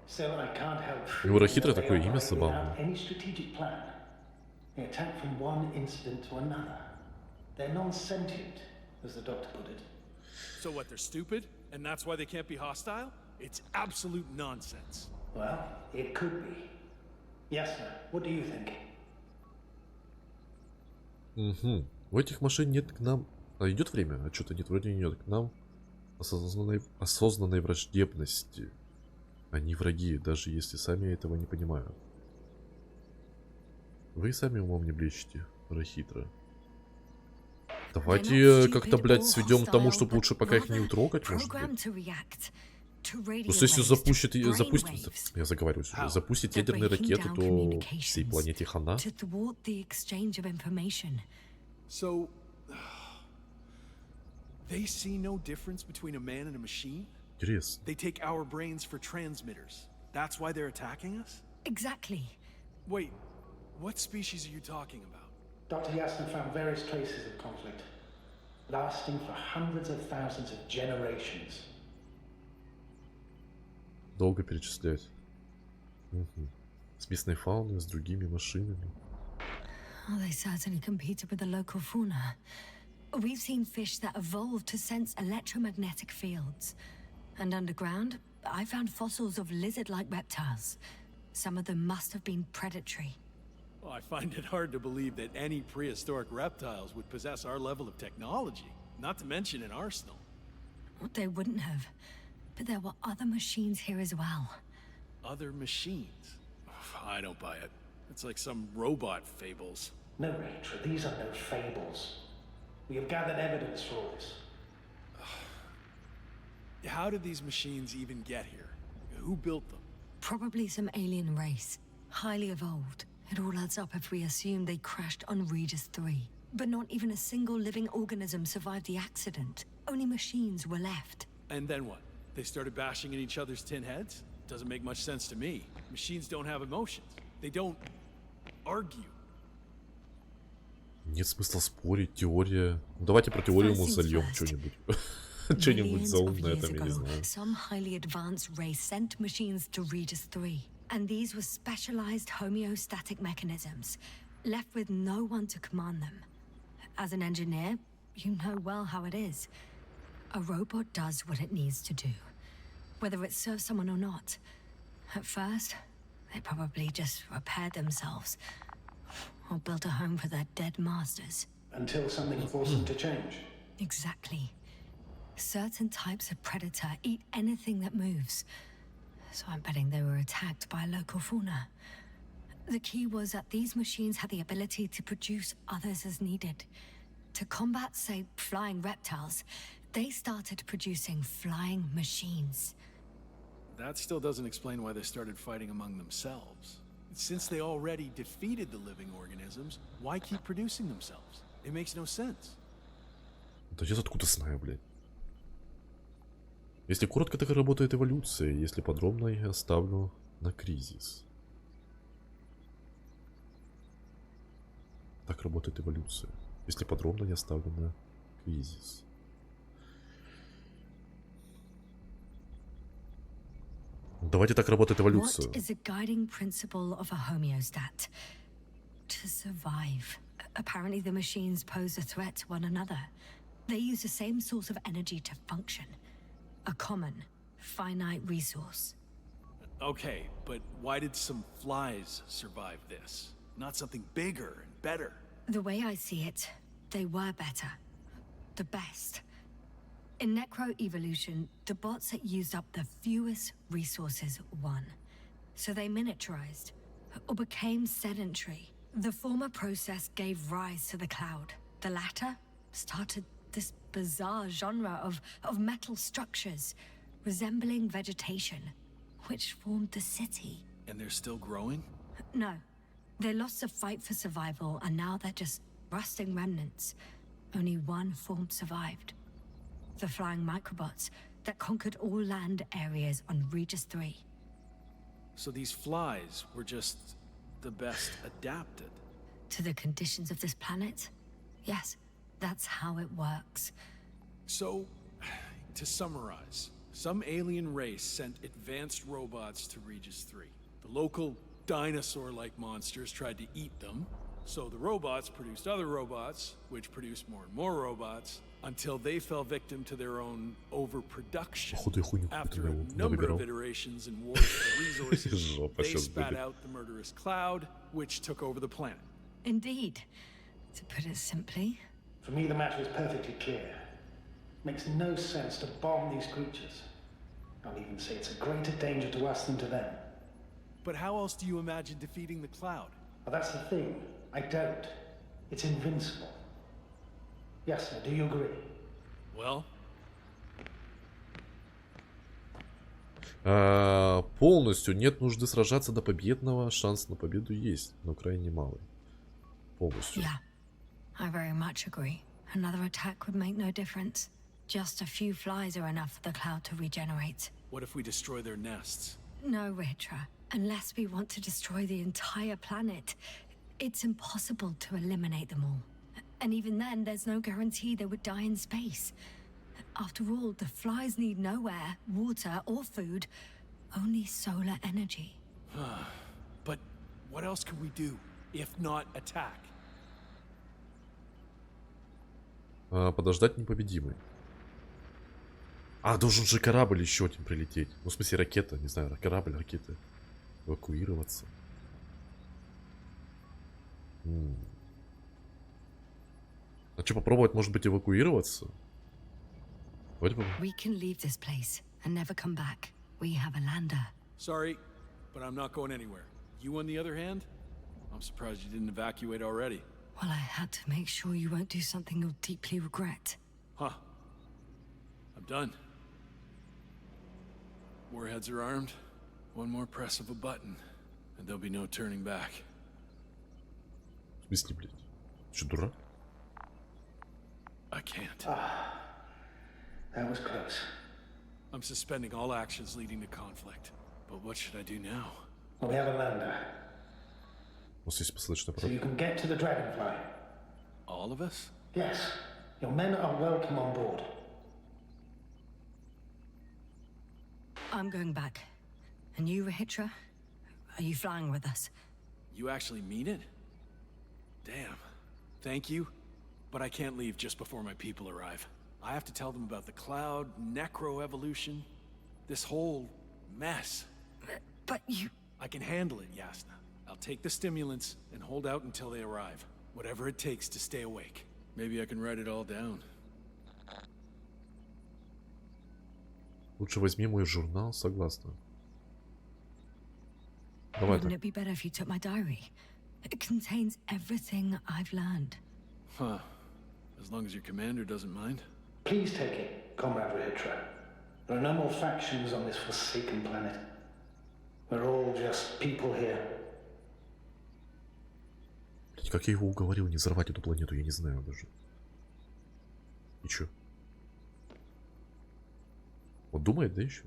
Still, I can't help У него feeling Rohitra that they такое имя operate забавное. without any strategic plan. They attack from one incident to another. They're non-sentient, as the doctor put it. So what, they're stupid? And that's why they can't be hostile? It's absolute nonsense. Well, it could be. Yes, sir. What do you think? Угу. У этих машин нет к нам... А идет время? А что-то нет, вроде не идет к нам. Осознанной враждебности. Они враги, даже если сами этого не понимают. Вы сами умом не блещете, Rohitra. Давайте как-то, блядь, сведем к тому, чтобы лучше пока их не утрогать, может быть. to radio Просто если waves, запустит, to запустит, brainwaves, я заговариваюсь уже, запустит They're ядерные breaking ракеты, down то всей communications планете хана. to thwart the exchange of information. So, they see no difference between a man and a machine? Интересно. They take our brains for transmitters. That's why they're attacking us? Exactly. Wait, what species are you talking about? Dr. Yasna found various traces of conflict, lasting for hundreds of thousands of generations. Долго перечислять. Угу. С местной фауной, с другими машинами. Well, they certainly competed with the local fauna. We've seen fish that evolved to sense electromagnetic fields. And underground, I found fossils of lizard-like reptiles. Some of them must have been predatory. Well, I find it hard to believe that any prehistoric reptiles would possess our level of technology, not to mention an arsenal. They wouldn't have. But there were other machines here as well. Other machines? I don't buy it. It's like some robot fables. No, Rachel, these are no fables. We have gathered evidence for all this. How did these machines even get here? Who built them? Probably some alien race. Highly evolved. It all adds up if we assume they crashed on Regis 3. But not even a single living organism survived the accident. Only machines were left. And then what? They started bashing in each other's tin heads? Doesn't make much sense to me. Machines don't have emotions. They don't argue. Нет смысла спорить, теория. Ну, давайте про теорию ему зальем что-нибудь. Что-нибудь Millions of заумное years там, я не ago, знаю. some highly advanced race sent machines to Regis 3. And these were specialized homeostatic mechanisms, left with no one to command them. As an engineer, you know well how it is. A robot does what it needs to do, whether it serves someone or not. At first, they probably just repaired themselves, or built a home for their dead masters. Until something forced them to change. Exactly. Certain types of predator eat anything that moves. So I'm betting they were attacked by local fauna. The key was that these machines had the ability to produce others as needed. To combat, say, flying reptiles, they started producing flying machines. That still doesn't explain why they started fighting among themselves. Since they already defeated the living organisms, why keep producing themselves? It makes no sense. Да я откуда знаю, блядь. Если коротко, так и работает эволюция. Если подробно, я оставлю на кризис. Так работает эволюция. Если подробно, я оставлю на кризис. Давайте так работает эволюция. What is a guiding principle of a homeostat? To survive. Apparently the machines pose a threat to one another. They use the same source of energy to function. A common, finite resource. Okay, but why did some flies survive this? Not something bigger and better. The way I see it, they were better. The best. In necroevolution, the bots that used up the fewest resources won. So they miniaturized, or became sedentary. The former process gave rise to the cloud. The latter started this bizarre genre of metal structures, resembling vegetation, which formed the city. And they're still growing? No. They lost the fight for survival, and now they're just rusting remnants. Only one form survived. The flying microbots that conquered all land areas on Regis 3. So these flies were just the best adapted. To the conditions of this planet? Yes, that's how it works. So, to summarize, some alien race sent advanced robots to Regis 3. The local dinosaur-like monsters tried to eat them, so the robots produced other robots, which produced more and more robots, until they fell victim to their own overproduction. After a number of iterations and wars for resources, they spat out the murderous cloud, which took over the planet. Indeed. To put it simply, For me, the matter is perfectly clear. Makes no sense to bomb these creatures. I'll even say it's a greater danger to us than to them. But how else do you imagine defeating the cloud? But that's the thing. I don't. It's invincible. Yes, sir, do you agree? Well, Полностью нет нужды сражаться до победного. Шанс на победу есть, но крайне малый. Полностью. Yeah, I very much agree. Another attack would make no difference. Just a few flies are enough for the cloud to regenerate. What if we destroy their nests? No, Ritra. Unless we want to destroy the entire planet, it's impossible to eliminate them all. And even then, there's no guarantee they would die in space. After all, the flies need no air, water, or food, only solar energy. But what else could we do, if not attack? Подождать непобедимый. А, должен же корабль еще один прилететь. Ну, в смысле, ракета, не знаю, корабль, ракеты. Эвакуироваться. А что, попробовать, может быть, эвакуироваться? Вроде бы... We can leave this place and never come back. We have a lander. Sorry, but I'm not going anywhere. You, on the other hand, I'm surprised you didn't evacuate already. Well, I had to make sure you won't do something you'll deeply regret. Huh. I'm done. Warheads are armed. One more press of a button, and there'll be no turning back. В смысле, блядь? Что, дурак? I can't. That was close. I'm suspending all actions leading to conflict. But what should I do now? Well, we have a lander, У нас есть посадочный so you аппарат. can get to the Dragonfly. All of us? Yes, your men are welcome on board. I'm going back. And you, Rahitra? Are you flying with us? You actually mean it? Damn. Thank you. But I can't leave just before my people arrive. I have to tell them about the cloud, necro-evolution, this whole mess. But you... I can handle it, Yasna. I'll take the stimulants and hold out until they arrive. Whatever it takes to stay awake. Maybe I can write it all down. Лучше возьми мой журнал, согласна. Давай Wouldn't так. it be better if you took my diary? It contains everything I've learned. Huh. As long as your commander doesn't mind. Please take it, Comrade Rahitra. There are no more factions on this forsaken planet. We're all just people here. Блядь, как я его уговорил не взорвать эту планету, я не знаю даже. И чё? Он думает, да, еще?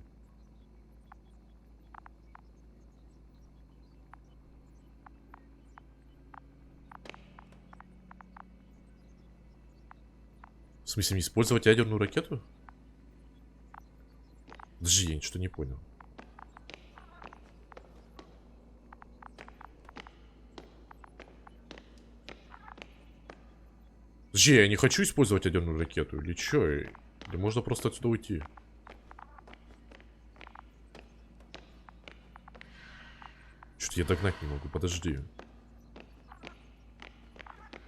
В смысле, не использовать ядерную ракету? Подожди, я что-то не понял. Подожди, я не хочу использовать ядерную ракету. Или чё? Или можно просто отсюда уйти? Что-то я догнать не могу, подожди.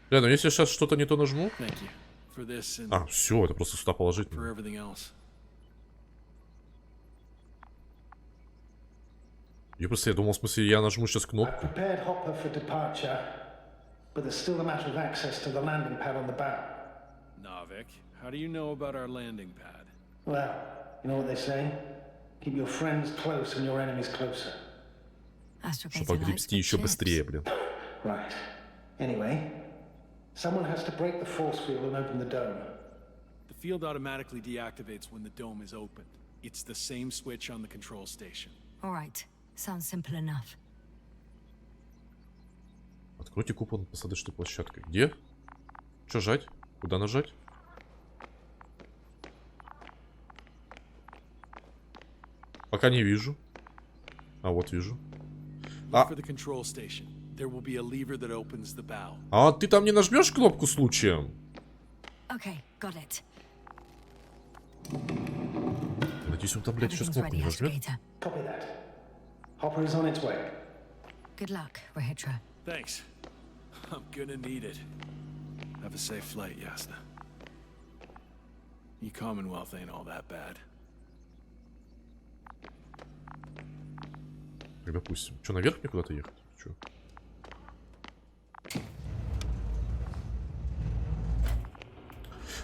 Бля, ну если я сейчас что-то не то нажму... Thank you for this and А, все, это просто сюда положить. for everything else. Я думал, в смысле, я нажму сейчас I've кнопку. prepared Hopper for departure, but there's still a matter of access to the landing pad on the bow. Navik, how do you know about our landing pad? Well, you know what they say? Keep your friends close and your enemies closer. Чтобы огребсти еще быстрее, блин. Right. Anyway, someone has to break the force field and open the dome. The field automatically deactivates when the dome is opened. It's the same switch on the control station. All right. Sounds simple enough. Откройте купон посадочной площадкой. Где? Что жать? Куда нажать? Пока не вижу. А вот вижу. Look for the control station. There will be a lever that opens the bow. А ты там не нажмешь кнопку случаем? Okay, got it. Надеюсь, он там, блядь, сейчас Everything's кнопку не ready, нажмет. Astrigator. Copy that. Hopper is on its way. Good luck, Rahitra. Thanks. I'm gonna need it. Have a safe flight, Yasna. Your Commonwealth ain't all that bad. Так, допустим. Что, наверх мне куда-то ехать? Чё?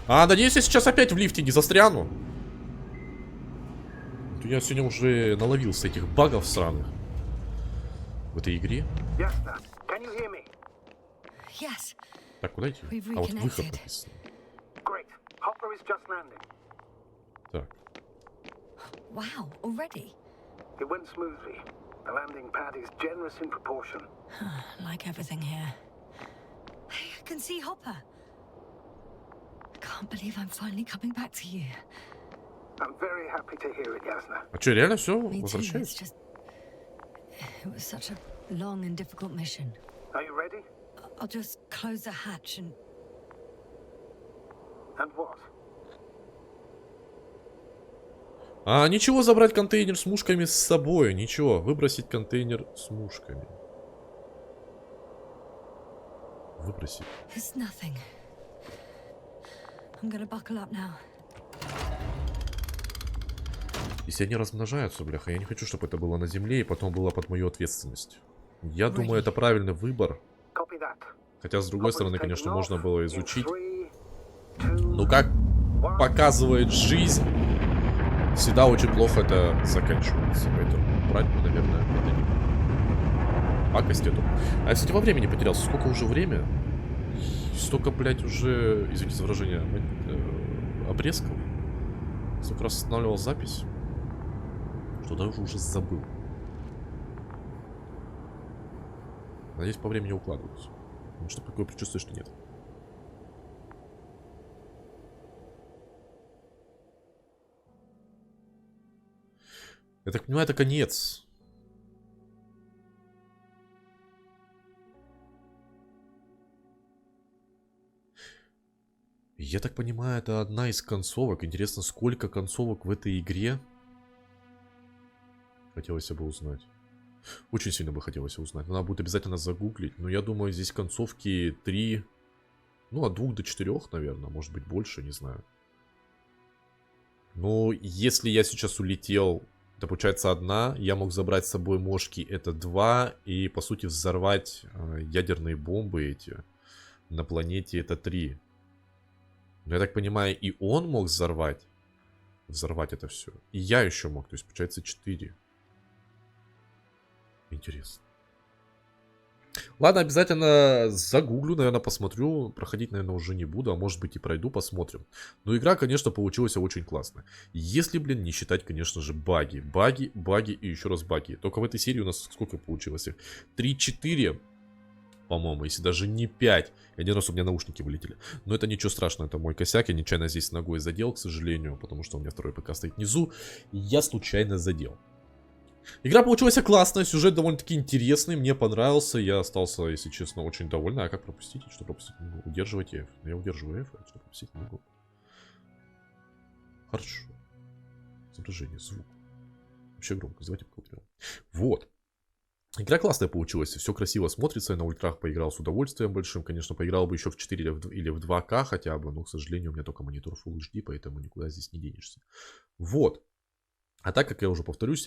Надеюсь, я сейчас опять в лифте не застряну. Что-то я сегодня уже наловился этих багов сраных в этой игре. Yes, sir. Can you hear me? Yes. Так, куда идти? We've А вот выход reconnected. написано. Great. Hopper is just landing. Так. Wow, already? It went smoothly. The landing pad is generous in proportion. Like everything here. Hey, I can see Hopper. I can't believe I'm finally coming back to you. I'm very happy to hear it, Yasna. А что, реально все? Me too. It's Возвращается? just... It was such a long and difficult mission. Are you ready? I'll just close the hatch and... And what? А, ничего, забрать контейнер с мушками с собой. Ничего, выбросить контейнер с мушками. Выбросить. It's nothing. I'm gonna buckle up now. Если они размножаются, бляха, я не хочу, чтобы это было на земле и потом было под мою ответственность. Я думаю, это правильный выбор. Copy that. Хотя, с другой стороны, конечно, можно было изучить. In 3, 2, Но как показывает жизнь, всегда очень плохо это заканчивается. Поэтому брать, наверное, это не пакость эту. А я, кстати, во времени потерялся. Сколько уже время? Столько, блядь, уже, извините за выражение, обрезков. Столько раз останавливал запись, что даже уже забыл. Надеюсь, по времени укладываюсь. Потому что такое предчувствие, что нет. Я так понимаю, это конец. Я так понимаю, это одна из концовок. Интересно, сколько концовок в этой игре? Хотелось бы узнать. Очень сильно бы хотелось узнать. Надо будет обязательно загуглить. Но я думаю, здесь концовки 3... Ну, от 2 до 4, наверное. Может быть, больше, не знаю. Но если я сейчас улетел... Это получается 1. Я мог забрать с собой мошки. Это 2. И, по сути, взорвать ядерные бомбы эти на планете. Это 3. Но я так понимаю, и он мог взорвать это все. И я еще мог. То есть, получается, 4. Интересно. Ладно, обязательно загуглю, наверное, посмотрю. Проходить, наверное, уже не буду. А может быть и пройду, посмотрим. Но игра, конечно, получилась очень классная. Если, блин, не считать, конечно же, баги. Баги и еще раз баги. Только в этой серии у нас сколько получилось? 3-4, по-моему, если даже не 5. И один раз у меня наушники вылетели. Но это ничего страшного, это мой косяк. Я нечаянно здесь ногой задел, к сожалению. Потому что у меня второй ПК стоит внизу. И я случайно задел. Игра получилась классная, сюжет довольно-таки интересный, мне понравился, я остался, если честно, очень доволен. А как пропустить? Что пропустить не могу? Удерживать F. Я удерживаю F, а что пропустить не могу. Хорошо. Изображение, звук. Вообще громко, давайте покрутим. Вот. Игра классная получилась, все красиво смотрится, я на ультрах поиграл с удовольствием большим. Конечно, поиграл бы еще в 4 или в 2К хотя бы, но, к сожалению, у меня только монитор Full HD, поэтому никуда здесь не денешься. Вот. А так, как я уже повторюсь,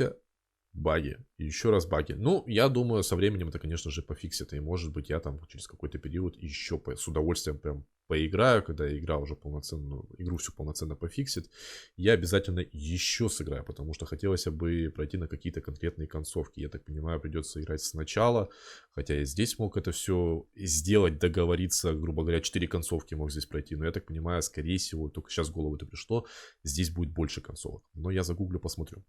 баги. И еще раз баги. Ну, я думаю, со временем это, конечно же, пофиксит. И, может быть, я там через какой-то период еще с удовольствием прям поиграю, когда игра уже полноценно, игру всю полноценно пофиксит. Я обязательно еще сыграю, потому что хотелось бы пройти на какие-то конкретные концовки. Я так понимаю, придется играть сначала. Хотя я здесь мог это все сделать, договориться, грубо говоря, 4 концовки мог здесь пройти. Но я так понимаю, скорее всего, только сейчас в голову это пришло, здесь будет больше концовок. Но я загуглю, посмотрю.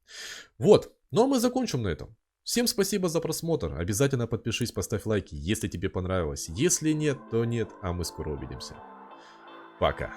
Вот. Ну а мы закончим на этом. Всем спасибо за просмотр. Обязательно подпишись, поставь лайки, если тебе понравилось. Если нет, то нет. А мы скоро увидимся. Пока.